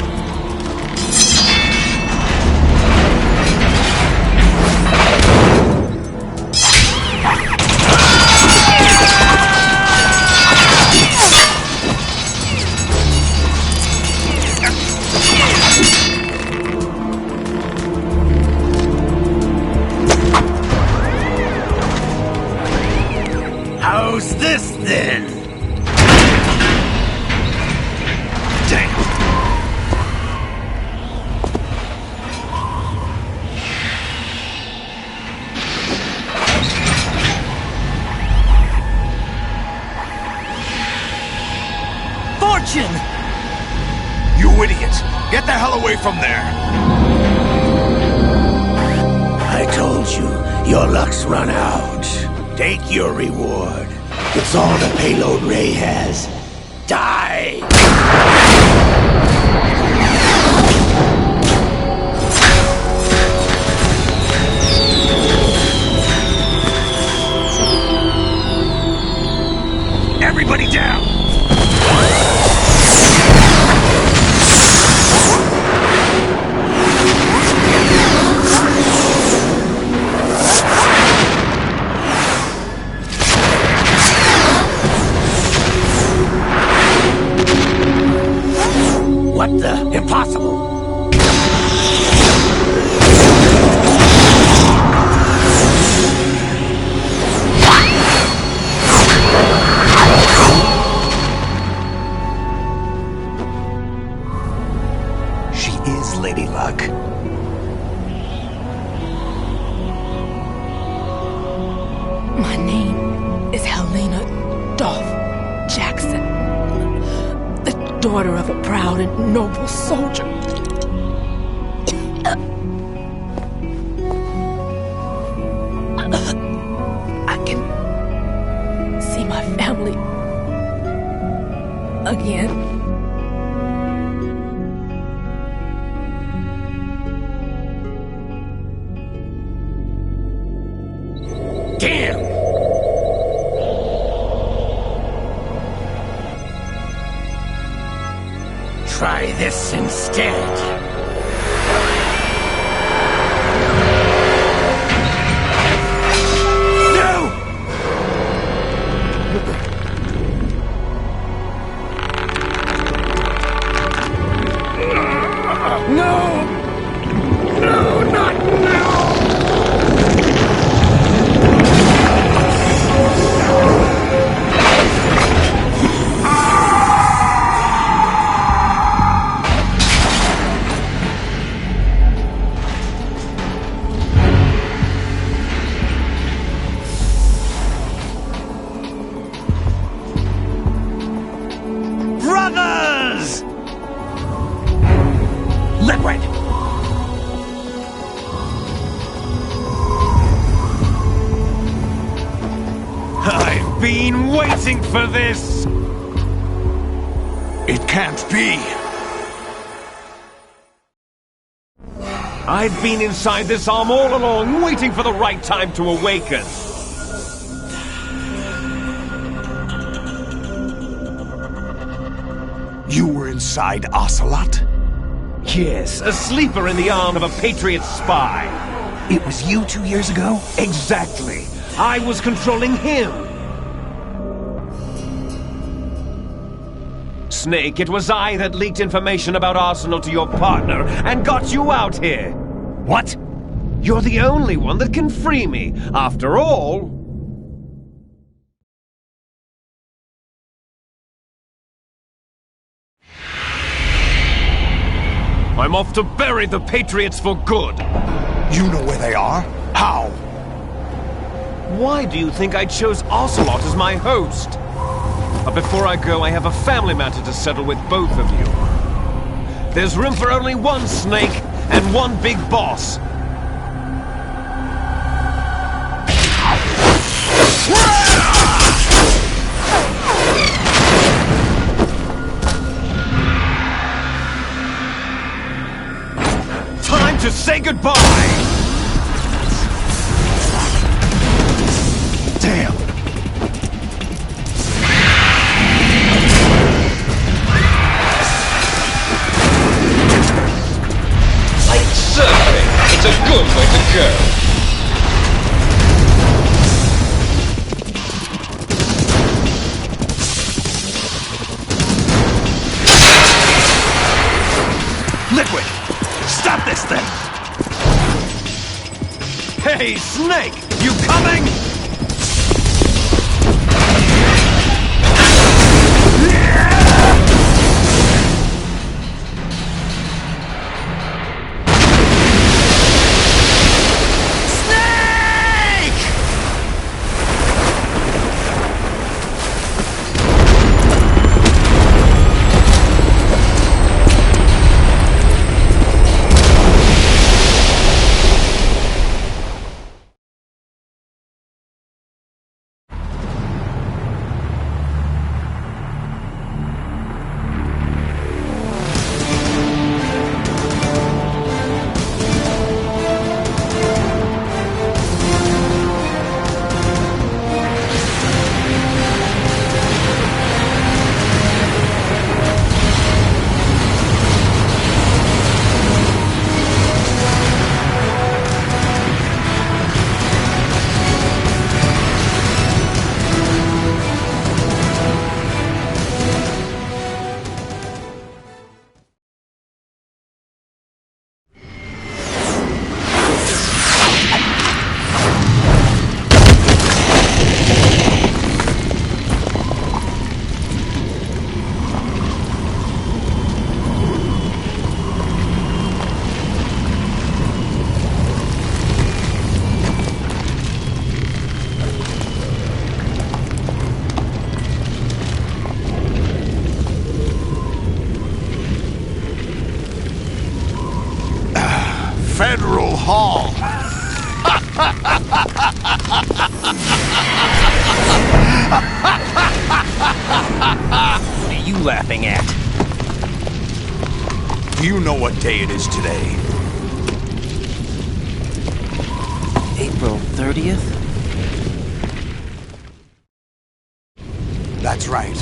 How's this, then? Damn. Fortune! You idiot! Get the hell away from there! I told you, your luck's run out. Take your reward. It's all the payload Ray has. Die! Everybody down! What the? Impossible! She is Lady Luck. My name is Helena Dolph Jackson, the daughter of a proud and noble soldier. I can see my family again. Damn! Try this instead. Brothers! Liquid! I've been waiting for this! It can't be. I've been inside this arm all along, waiting for the right time to awaken. You were inside Ocelot? Yes, a sleeper in the arm of a Patriot spy. It was you 2 years ago? Exactly. I was controlling him. Snake, it was I that leaked information about Arsenal to your partner and got you out here. What? You're the only one that can free me. After all... I'm off to bury the Patriots for good. You know where they are? How? Why do you think I chose Ocelot as my host? But before I go, I have a family matter to settle with both of you. There's room for only one Snake and one big boss. Time to say goodbye! Damn! Like surfing, it's a good way to go. Liquid! Stop this thing! Hey, Snake! You coming? Federal Hall. What are you laughing at? Do you know what day it is today? April 30th? That's right.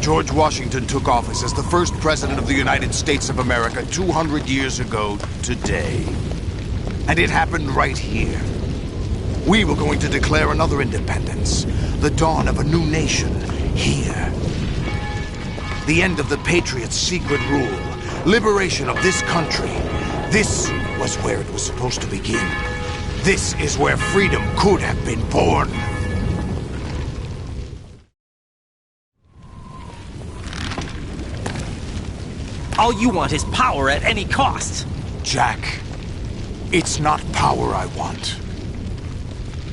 George Washington took office as the first president of the United States of America 200 years ago today. And it happened right here. We were going to declare another independence, the dawn of a new nation, here. The end of the Patriots' secret rule, liberation of this country. This was where it was supposed to begin. This is where freedom could have been born. All you want is power at any cost. Jack, it's not power I want.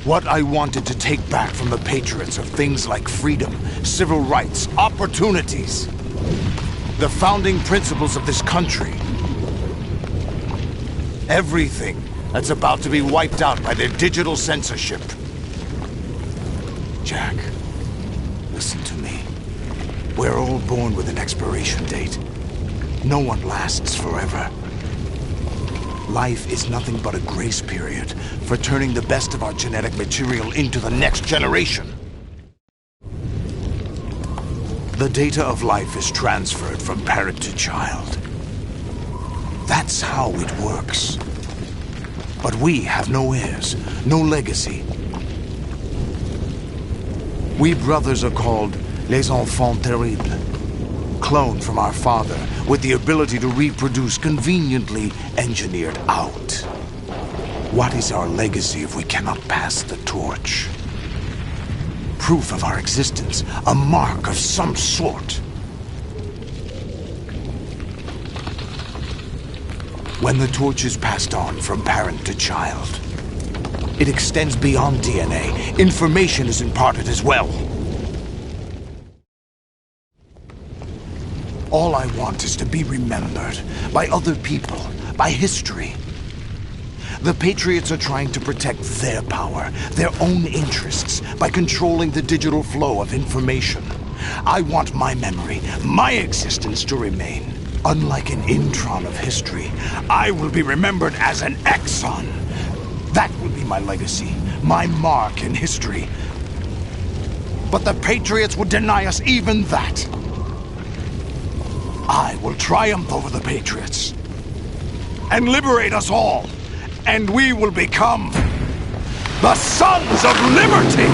What I wanted to take back from the Patriots are things like freedom, civil rights, opportunities. The founding principles of this country. Everything that's about to be wiped out by their digital censorship. Jack, listen to me. We're all born with an expiration date. No one lasts forever. Life is nothing but a grace period for turning the best of our genetic material into the next generation. The data of life is transferred from parent to child. That's how it works. But we have no heirs, no legacy. We brothers are called les enfants terribles, cloned from our father with the ability to reproduce conveniently engineered out. What is our legacy if we cannot pass the torch? Proof of our existence, a mark of some sort. When the torch is passed on from parent to child, it extends beyond DNA. Information is imparted as well. All I want is to be remembered by other people, by history. The Patriots are trying to protect their power, their own interests, by controlling the digital flow of information. I want my memory, my existence to remain. Unlike an intron of history, I will be remembered as an exon. That will be my legacy, my mark in history. But the Patriots would deny us even that. I will triumph over the Patriots and liberate us all, and we will become the Sons of Liberty!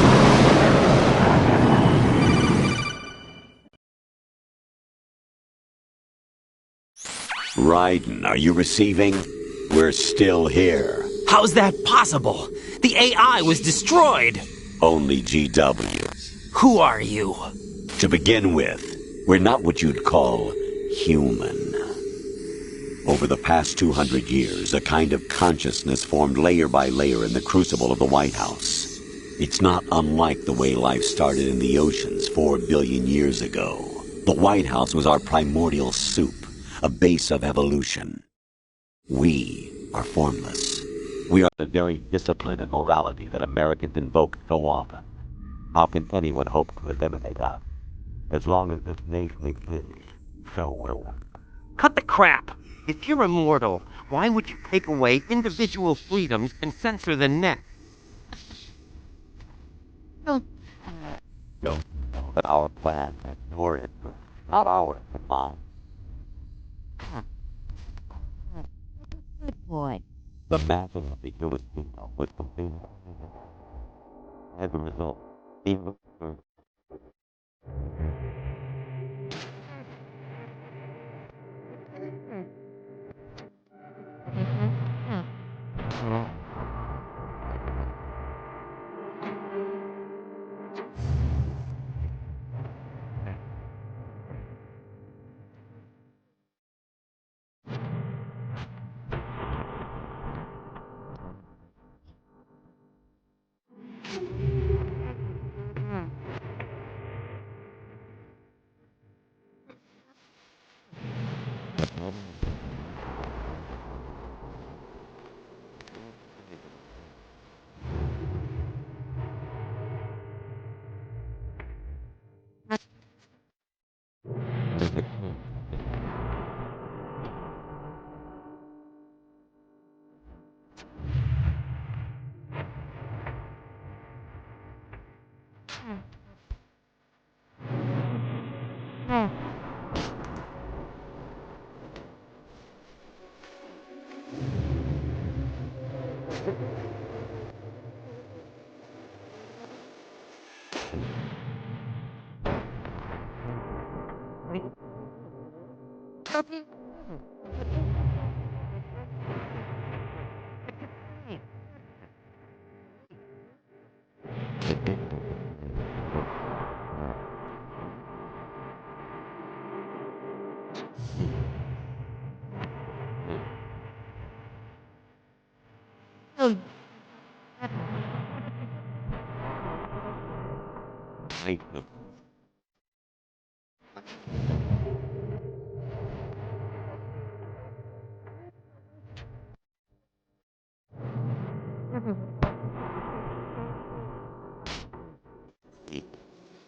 Raiden, are you receiving? We're still here. How's that possible? The AI was destroyed! Only GW. Who are you? To begin with, we're not what you'd call human. Over the past 200 years, a kind of consciousness formed layer by layer in the crucible of the White House. It's not unlike the way life started in the oceans 4 billion years ago. The White House was our primordial soup, a base of evolution. We are formless. We are the very discipline and morality that Americans invoke so often. How can anyone hope to eliminate us? As long as this nation exists, so will we. Cut the crap! If you're immortal, why would you take away individual freedoms and censor the net? Don't know that our plan has your interest, not ours, but mine. Good boy. The mapping of the human genome was completed. As a result, even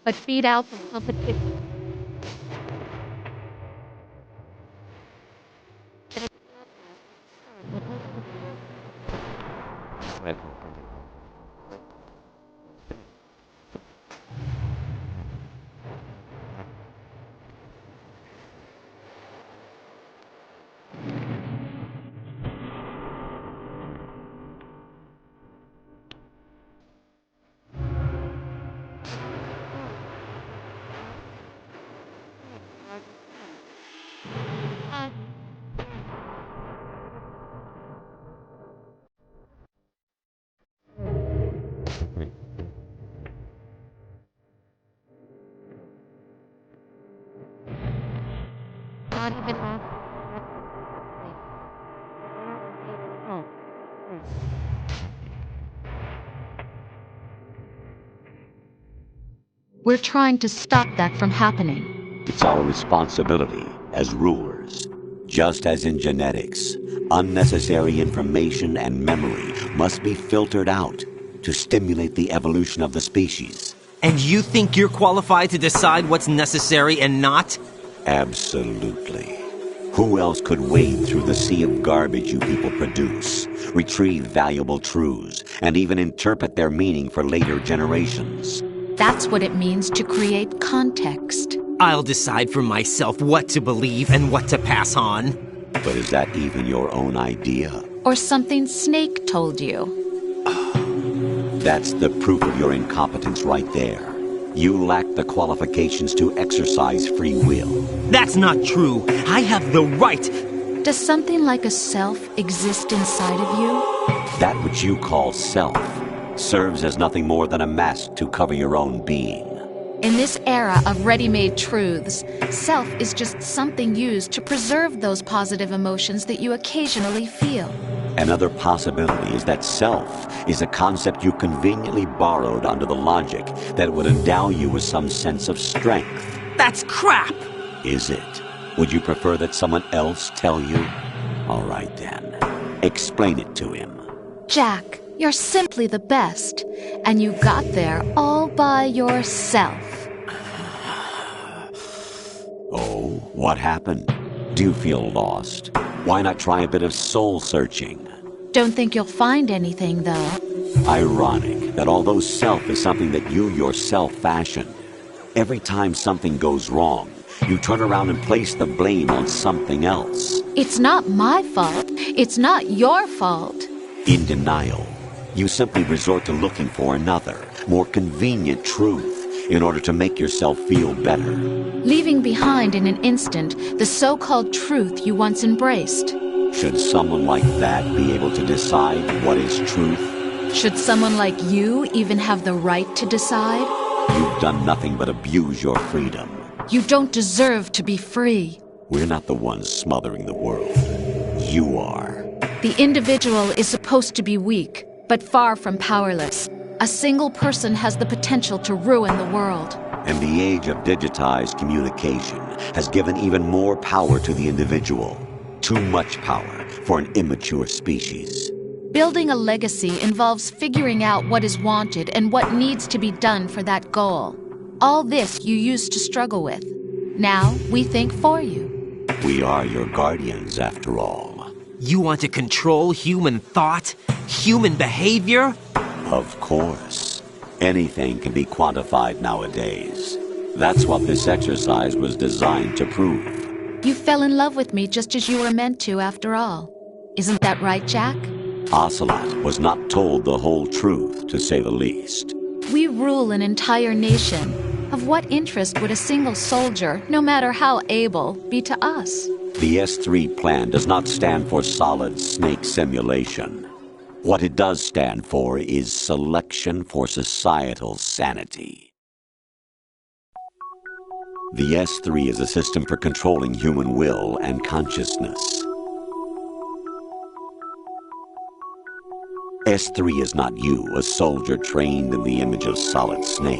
But feed out the competition. We're trying to stop that from happening. It's our responsibility as rulers. Just as in genetics, unnecessary information and memory must be filtered out to stimulate the evolution of the species. And you think you're qualified to decide what's necessary and not? Absolutely. Who else could wade through the sea of garbage you people produce, retrieve valuable truths, and even interpret their meaning for later generations? That's what it means to create context. I'll decide for myself what to believe and what to pass on. But is that even your own idea? Or something Snake told you? That's the proof of your incompetence right there. You lack the qualifications to exercise free will. That's not true. I have the right. Does something like a self exist inside of you? That which you call self serves as nothing more than a mask to cover your own being. In this era of ready-made truths, self is just something used to preserve those positive emotions that you occasionally feel. Another possibility is that self is a concept you conveniently borrowed under the logic that would endow you with some sense of strength. That's crap! Is it? Would you prefer that someone else tell you? All right then. Explain it to him. Jack, you're simply the best, and you got there all by yourself. Oh, what happened? Do you feel lost? Why not try a bit of soul-searching? Don't think you'll find anything, though. Ironic that although self is something that you yourself fashioned, every time something goes wrong, you turn around and place the blame on something else. It's not my fault. It's not your fault. In denial, you simply resort to looking for another, more convenient truth in order to make yourself feel better. Leaving behind in an instant the so-called truth you once embraced. Should someone like that be able to decide what is truth? Should someone like you even have the right to decide? You've done nothing but abuse your freedom. You don't deserve to be free. We're not the ones smothering the world. You are. The individual is supposed to be weak, but far from powerless. A single person has the potential to ruin the world. And the age of digitized communication has given even more power to the individual. Too much power for an immature species. Building a legacy involves figuring out what is wanted and what needs to be done for that goal. All this you used to struggle with. Now we think for you. We are your guardians, after all. You want to control human thought? Human behavior? Of course. Anything can be quantified nowadays. That's what this exercise was designed to prove. You fell in love with me just as you were meant to, after all. Isn't that right, Jack? Ocelot was not told the whole truth, to say the least. We rule an entire nation. Of what interest would a single soldier, no matter how able, be to us? The S3 plan does not stand for solid snake simulation. What it does stand for is selection for societal sanity. The S3 is a system for controlling human will and consciousness. S3 is not you, a soldier trained in the image of Solid Snake.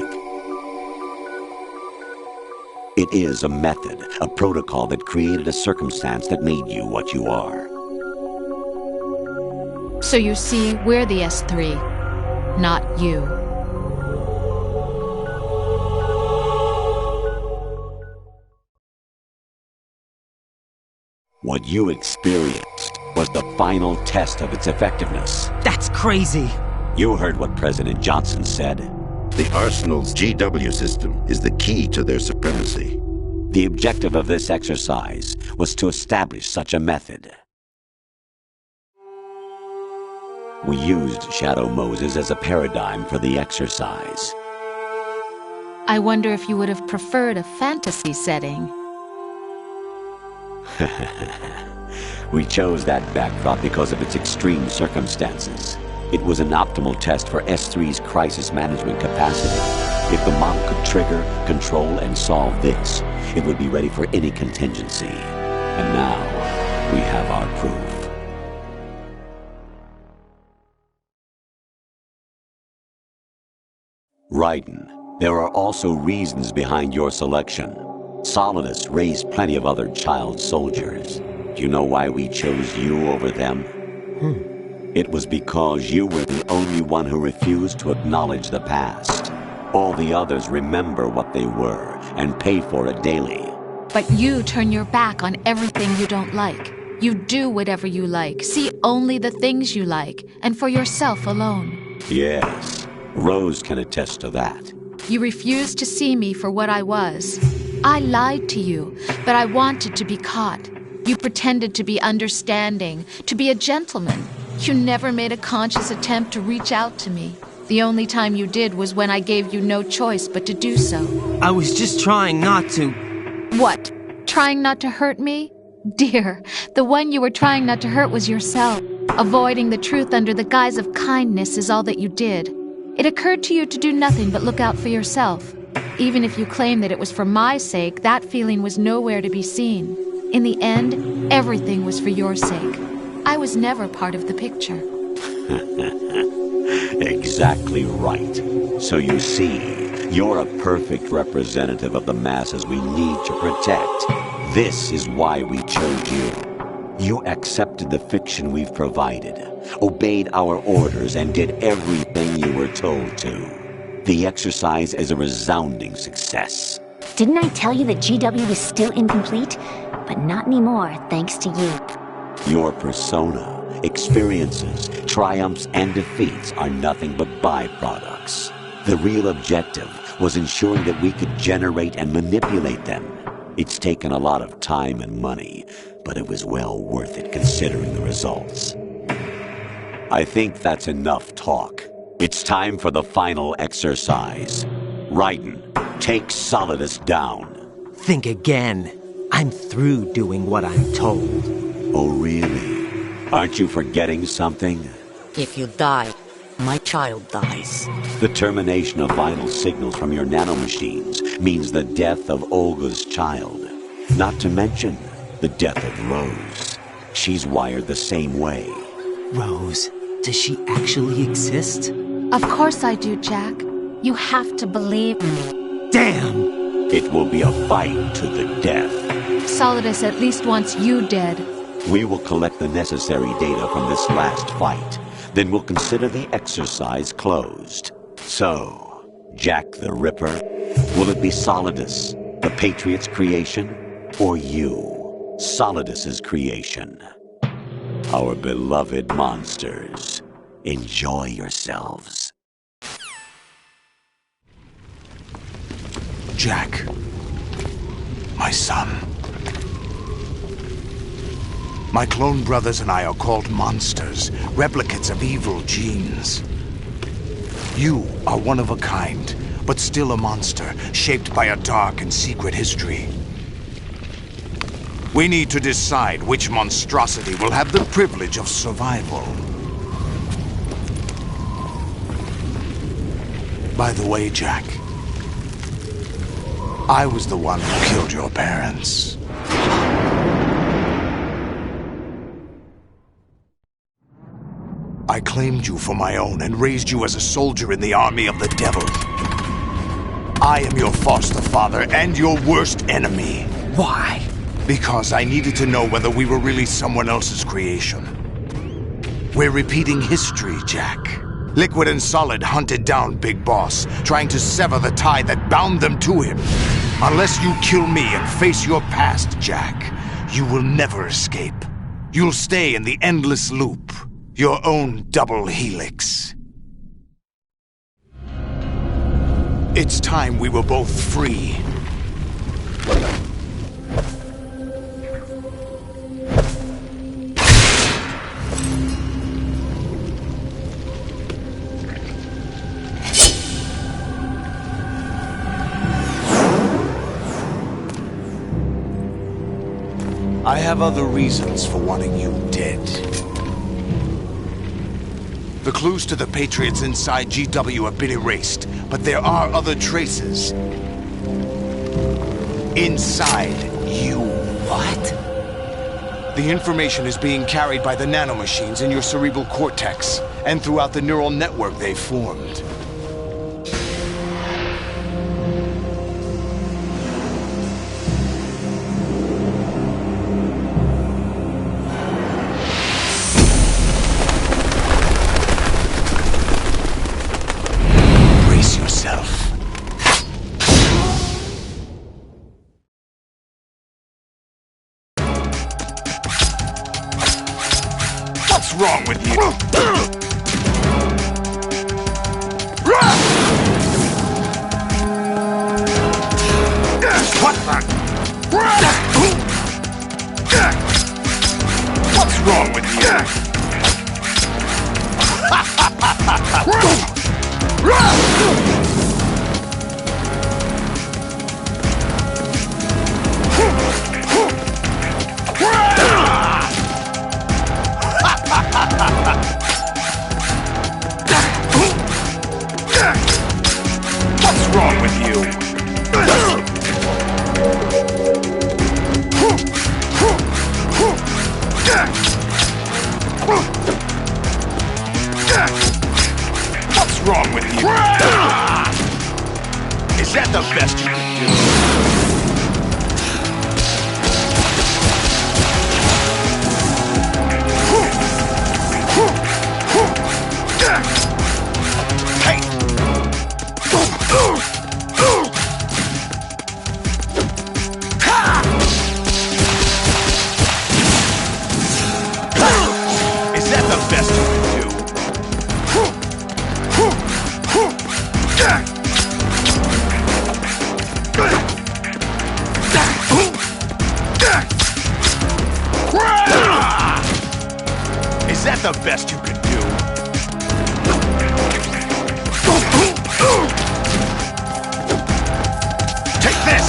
It is a method, a protocol that created a circumstance that made you what you are. So you see, we're the S3, not you. What you experienced was the final test of its effectiveness. That's crazy. You heard what President Johnson said. The Arsenal's GW system is the key to their supremacy. The objective of this exercise was to establish such a method. We used Shadow Moses as a paradigm for the exercise. I wonder if you would have preferred a fantasy setting. We chose that backdrop because of its extreme circumstances. It was an optimal test for S3's crisis management capacity. If the model could trigger, control, and solve this, it would be ready for any contingency. And now, we have our proof. Raiden, there are also reasons behind your selection. Solidus raised plenty of other child soldiers. Do you know why we chose you over them? It was because you were the only one who refused to acknowledge the past. All the others remember what they were and pay for it daily. But you turn your back on everything you don't like. You do whatever you like, see only the things you like, and for yourself alone. Yes, Rose can attest to that. You refused to see me for what I was. I lied to you, but I wanted to be caught. You pretended to be understanding, to be a gentleman. You never made a conscious attempt to reach out to me. The only time you did was when I gave you no choice but to do so. I was just trying not to... What? Trying not to hurt me? Dear, the one you were trying not to hurt was yourself. Avoiding the truth under the guise of kindness is all that you did. It occurred to you to do nothing but look out for yourself. Even if you claim that it was for my sake, that feeling was nowhere to be seen. In the end, everything was for your sake. I was never part of the picture. Exactly right. So you see, you're a perfect representative of the masses we need to protect. This is why we chose you. You accepted the fiction we've provided, obeyed our orders, and did everything you were told to. The exercise is a resounding success. Didn't I tell you that GW is still incomplete? But not anymore, thanks to you. Your persona, experiences, triumphs, and defeats are nothing but byproducts. The real objective was ensuring that we could generate and manipulate them. It's taken a lot of time and money, but it was well worth it considering the results. I think that's enough talk. It's time for the final exercise. Raiden, take Solidus down. Think again. I'm through doing what I'm told. Oh, really? Aren't you forgetting something? If you die, my child dies. The termination of vital signals from your nanomachines means the death of Olga's child. Not to mention the death of Rose. She's wired the same way. Rose, does she actually exist? Of course I do, Jack. You have to believe me. Damn! It will be a fight to the death. Solidus at least wants you dead. We will collect the necessary data from this last fight. Then we'll consider the exercise closed. So, Jack the Ripper, will it be Solidus, the Patriot's creation, or you, Solidus's creation? Our beloved monsters, enjoy yourselves. Jack, my son. My clone brothers and I are called monsters, replicates of evil genes. You are one of a kind, but still a monster, shaped by a dark and secret history. We need to decide which monstrosity will have the privilege of survival. By the way, Jack, I was the one who killed your parents. I claimed you for my own and raised you as a soldier in the army of the devil. I am your foster father and your worst enemy. Why? Because I needed to know whether we were really someone else's creation. We're repeating history, Jack. Liquid and Solid hunted down Big Boss, trying to sever the tie that bound them to him. Unless you kill me and face your past, Jack, you will never escape. You'll stay in the endless loop. Your own double helix. It's time we were both free. I have other reasons for wanting you dead. The clues to the Patriots inside GW have been erased, but there are other traces. Inside you. What? The information is being carried by the nanomachines in your cerebral cortex, and throughout the neural network they've formed. Brace yourself. What's wrong with you? What the? What's wrong with you? What's wrong with you? What's wrong with you? Is that the best you can do? Hey! Is that the best you can do? Is that the best you can do? Take this!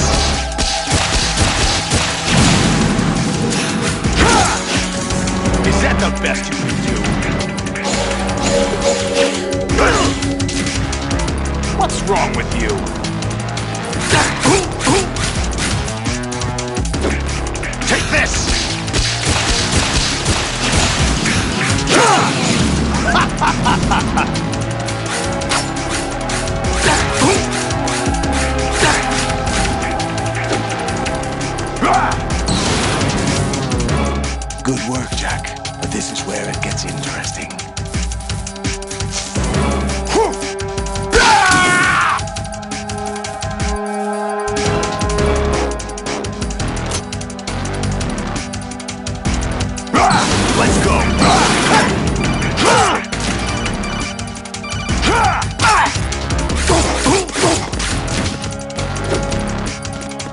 Is that the best you can do? What's wrong with you? Take this! Good work, Jack. But this is where it gets interesting. Let's go!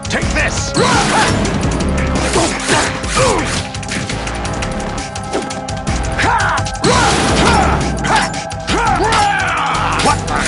Take this! What the?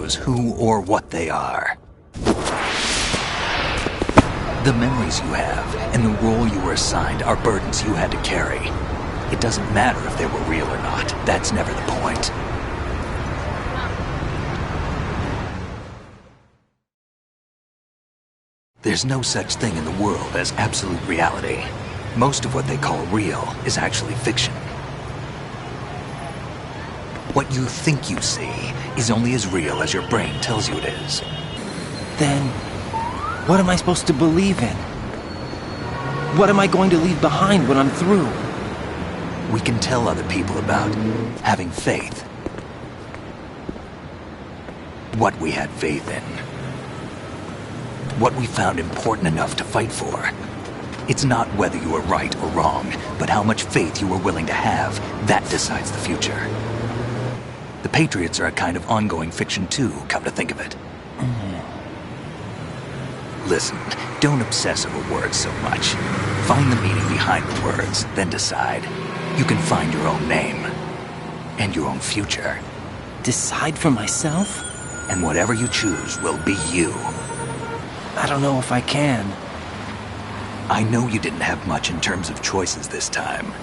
knows who or what they are. The memories you have and the role you were assigned are burdens you had to carry. It doesn't matter if they were real or not. That's never the point. There's no such thing in the world as absolute reality. Most of what they call real is actually fiction. What you think you see is only as real as your brain tells you it is. Then, what am I supposed to believe in? What am I going to leave behind when I'm through? We can tell other people about having faith. What we had faith in. What we found important enough to fight for. It's not whether you were right or wrong, but how much faith you were willing to have. That decides the future. The Patriots are a kind of ongoing fiction too, come to think of it. Listen, don't obsess over words so much. Find the meaning behind the words, then decide. You can find your own name. And your own future. Decide for myself? And whatever you choose will be you. I don't know if I can. I know you didn't have much in terms of choices this time.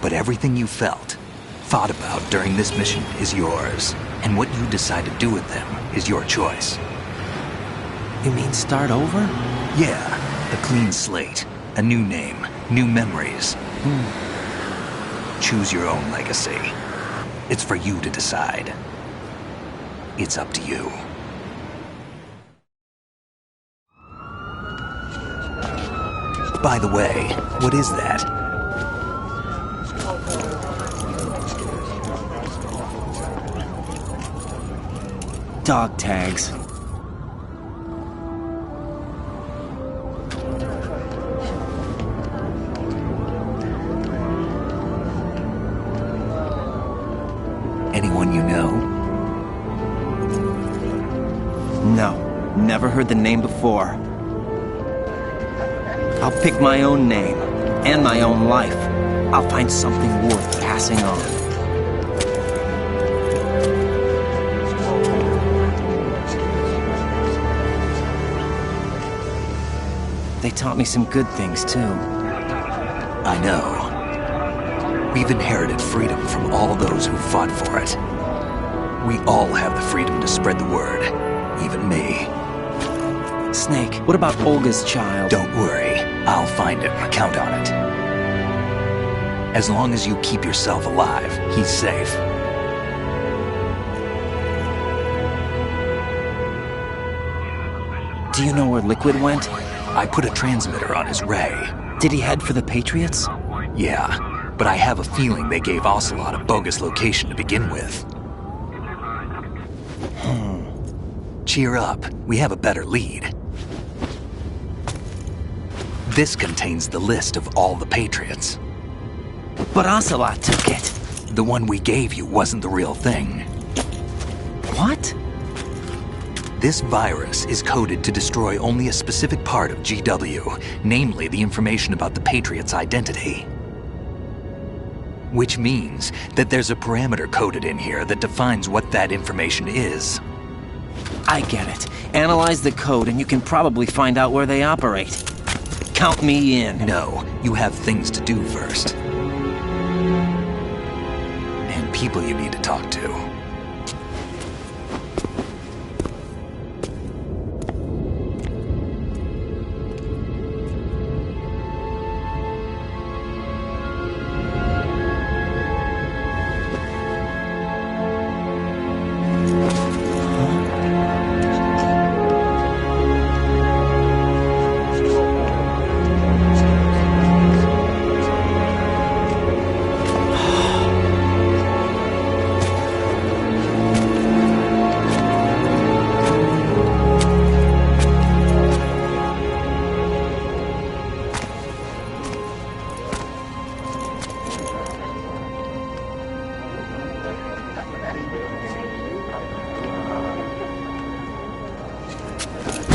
But everything you felt, thought about during this mission is yours. And what you decide to do with them is your choice. You mean start over? Yeah, a clean slate, a new name, new memories. Choose your own legacy. It's for you to decide. It's up to you. By the way, what is that? Dog tags. Anyone you know? No, never heard the name before. I'll pick my own name, and my own life. I'll find something worth passing on. They taught me some good things, too. I know. We've inherited freedom from all those who fought for it. We all have the freedom to spread the word, even me. Snake, what about Olga's child? Don't worry. I'll find him. Count on it. As long as you keep yourself alive, he's safe. Do you know where Liquid went? I put a transmitter on his ray. Did he head for the Patriots? Yeah, but I have a feeling they gave Ocelot a bogus location to begin with. Cheer up. We have a better lead. This contains the list of all the Patriots. But Ocelot took it. The one we gave you wasn't the real thing. What? This virus is coded to destroy only a specific part of GW, namely the information about the Patriots' identity. Which means that there's a parameter coded in here that defines what that information is. I get it. Analyze the code and you can probably find out where they operate. Count me in. No, you have things to do first. And people you need to talk to.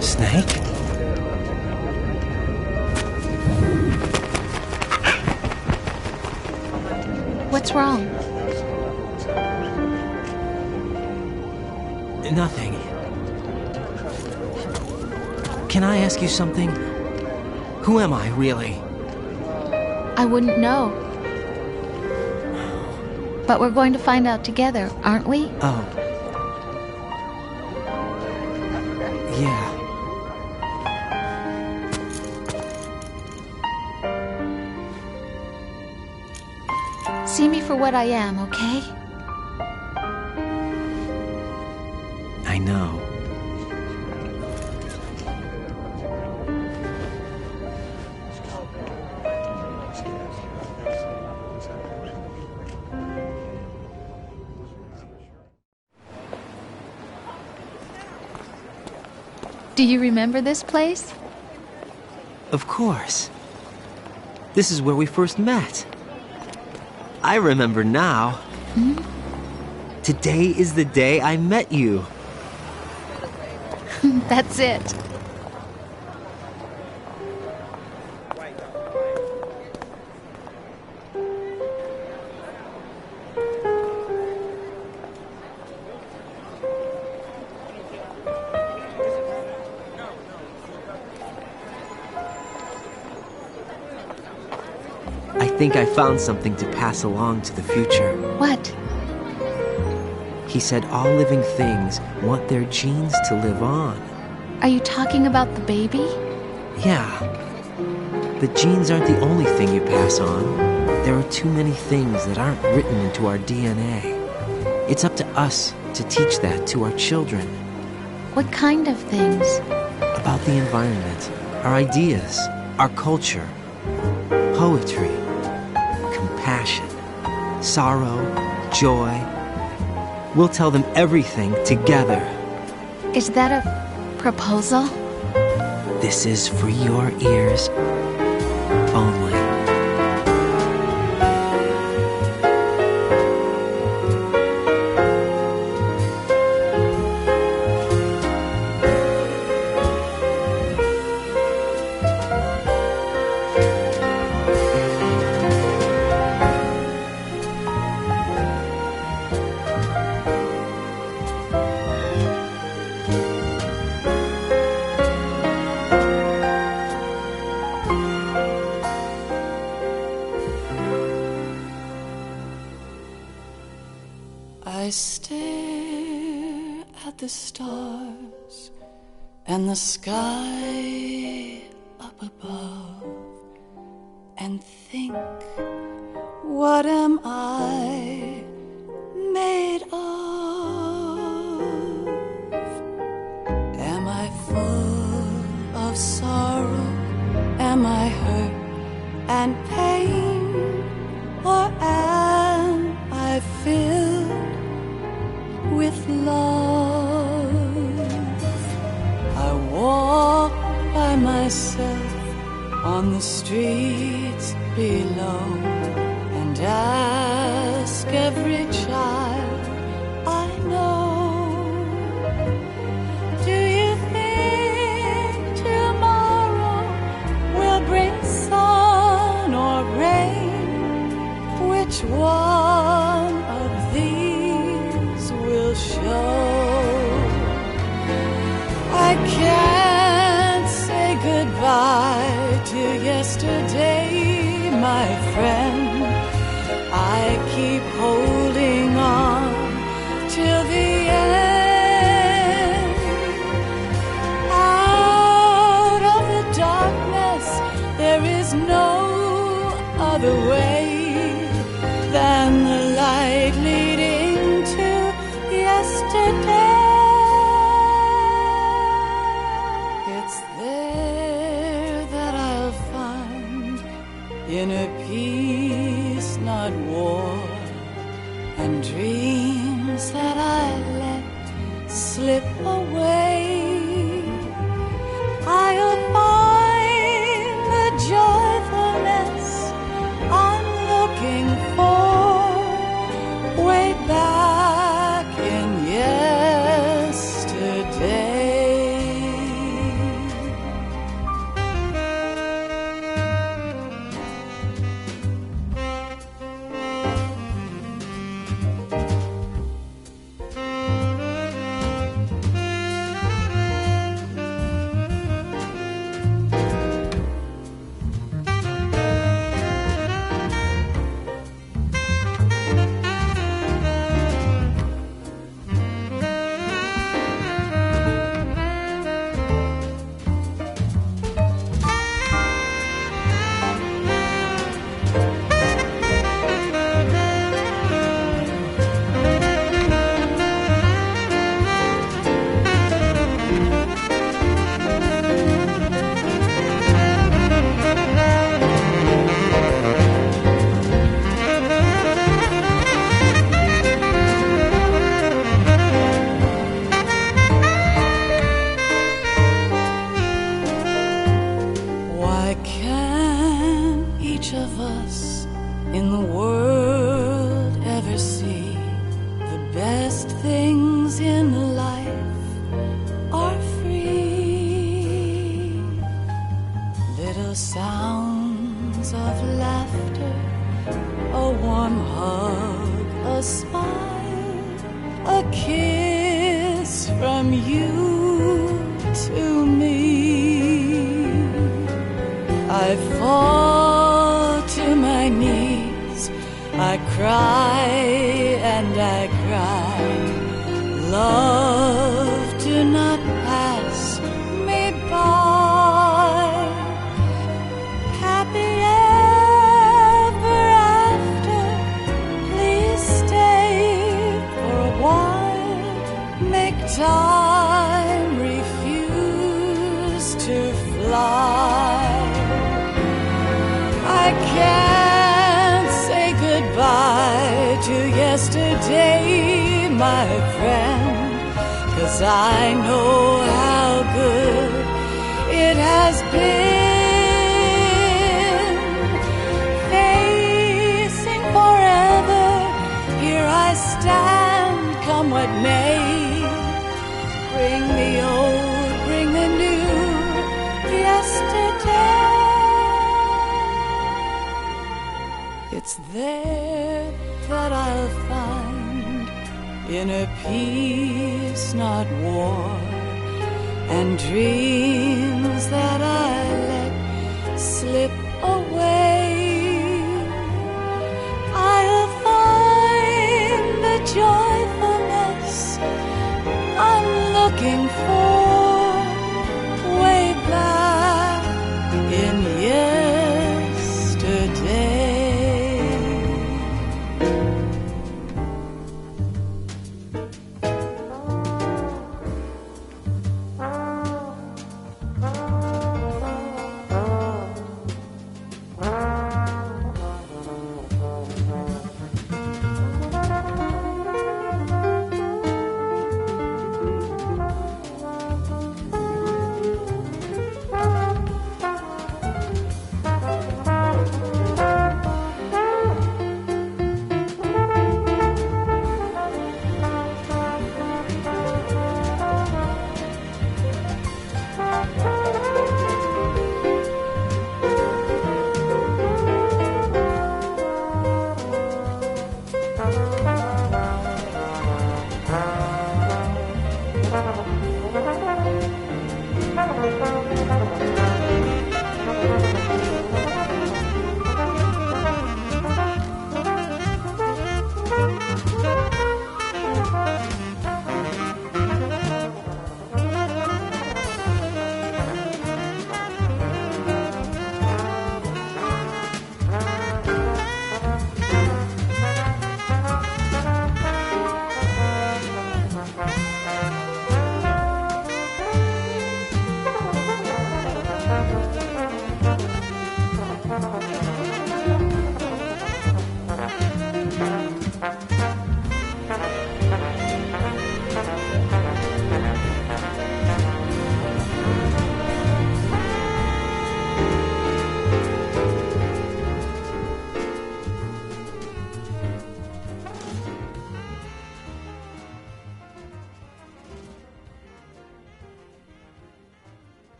Snake? What's wrong? Nothing. Can I ask you something? Who am I, really? I wouldn't know. But we're going to find out together, aren't we? Oh. Yeah. See me for what I am, okay? I know. Do you remember this place? Of course. This is where we first met. I remember now. Hmm? Today is the day I met you. That's it. I think I found something to pass along to the future. What? He said all living things want their genes to live on. Are you talking about the baby? Yeah. The genes aren't the only thing you pass on. There are too many things that aren't written into our DNA. It's up to us to teach that to our children. What kind of things? About the environment, our ideas, our culture, poetry, compassion, sorrow, joy. We'll tell them everything together. Is that a proposal? This is for your ears only. I stare at the stars and the sky up above and think, what am I made of? Am I full of sorrow? Am I hurt and pain? Or am I filled with love? I walk by myself on the streets below and ask every child I know, do you think tomorrow will bring sun or rain? Which one of these will show? I can't say goodbye to yesterday, my friend. I keep holding on till the end. Out of the darkness, there is no other way than the light leading to yesterday. It's there that I'll find inner peace, not war, and dreams that I let slip away. I'll find the joyfulness I'm looking for way back in yesterday. the sounds of laughter, a warm hug, a smile, a kiss from you to me. I fall to my knees, I cry and I cry. Love, do not pass me by. Happy ever after, please stay for a while. Make time refuse to fly. I can't say goodbye to yesterday, my friend, 'cause I know how good it has been. Facing forever, here I stand, come what may. Bring the old, bring the new, yesterday. It's there that I'll find inner peace, not war, and dreams that I let slip away. I'll find the joyfulness I'm looking for way back in yesterday.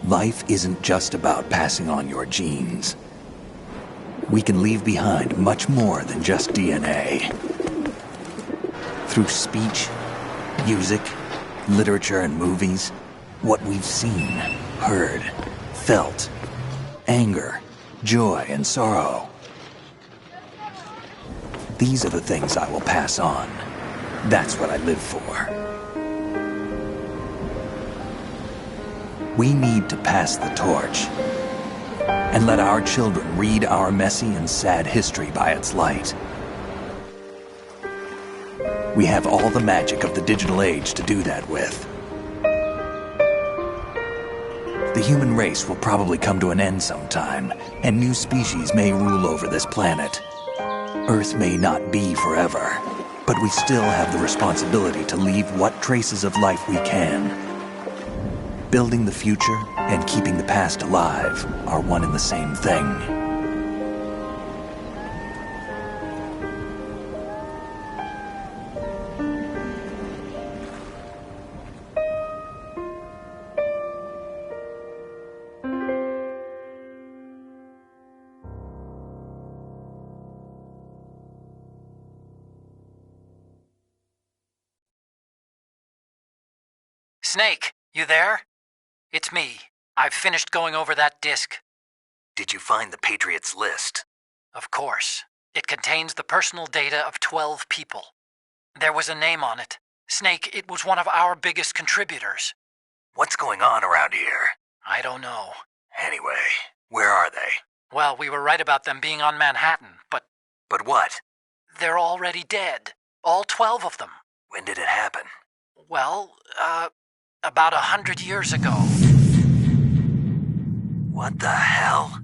Life isn't just about passing on your genes. We can leave behind much more than just DNA. Through speech, music, literature, and movies, what we've seen, heard, felt, anger, joy, and sorrow. These are the things I will pass on. That's what I live for. We need to pass the torch and let our children read our messy and sad history by its light. We have all the magic of the digital age to do that with. The human race will probably come to an end sometime, and new species may rule over this planet. Earth may not be forever, but we still have the responsibility to leave what traces of life we can. Building the future and keeping the past alive are one and the same thing. Snake, you there? It's me. I've finished going over that disk. Did you find the Patriots list? Of course. It contains the personal data of 12 people. There was a name on it. Snake, it was one of our biggest contributors. What's going on around here? I don't know. Anyway, where are they? Well, we were right about them being on Manhattan, but... But what? They're already dead. All 12 of them. When did it happen? Well, about 100 years ago. What the hell?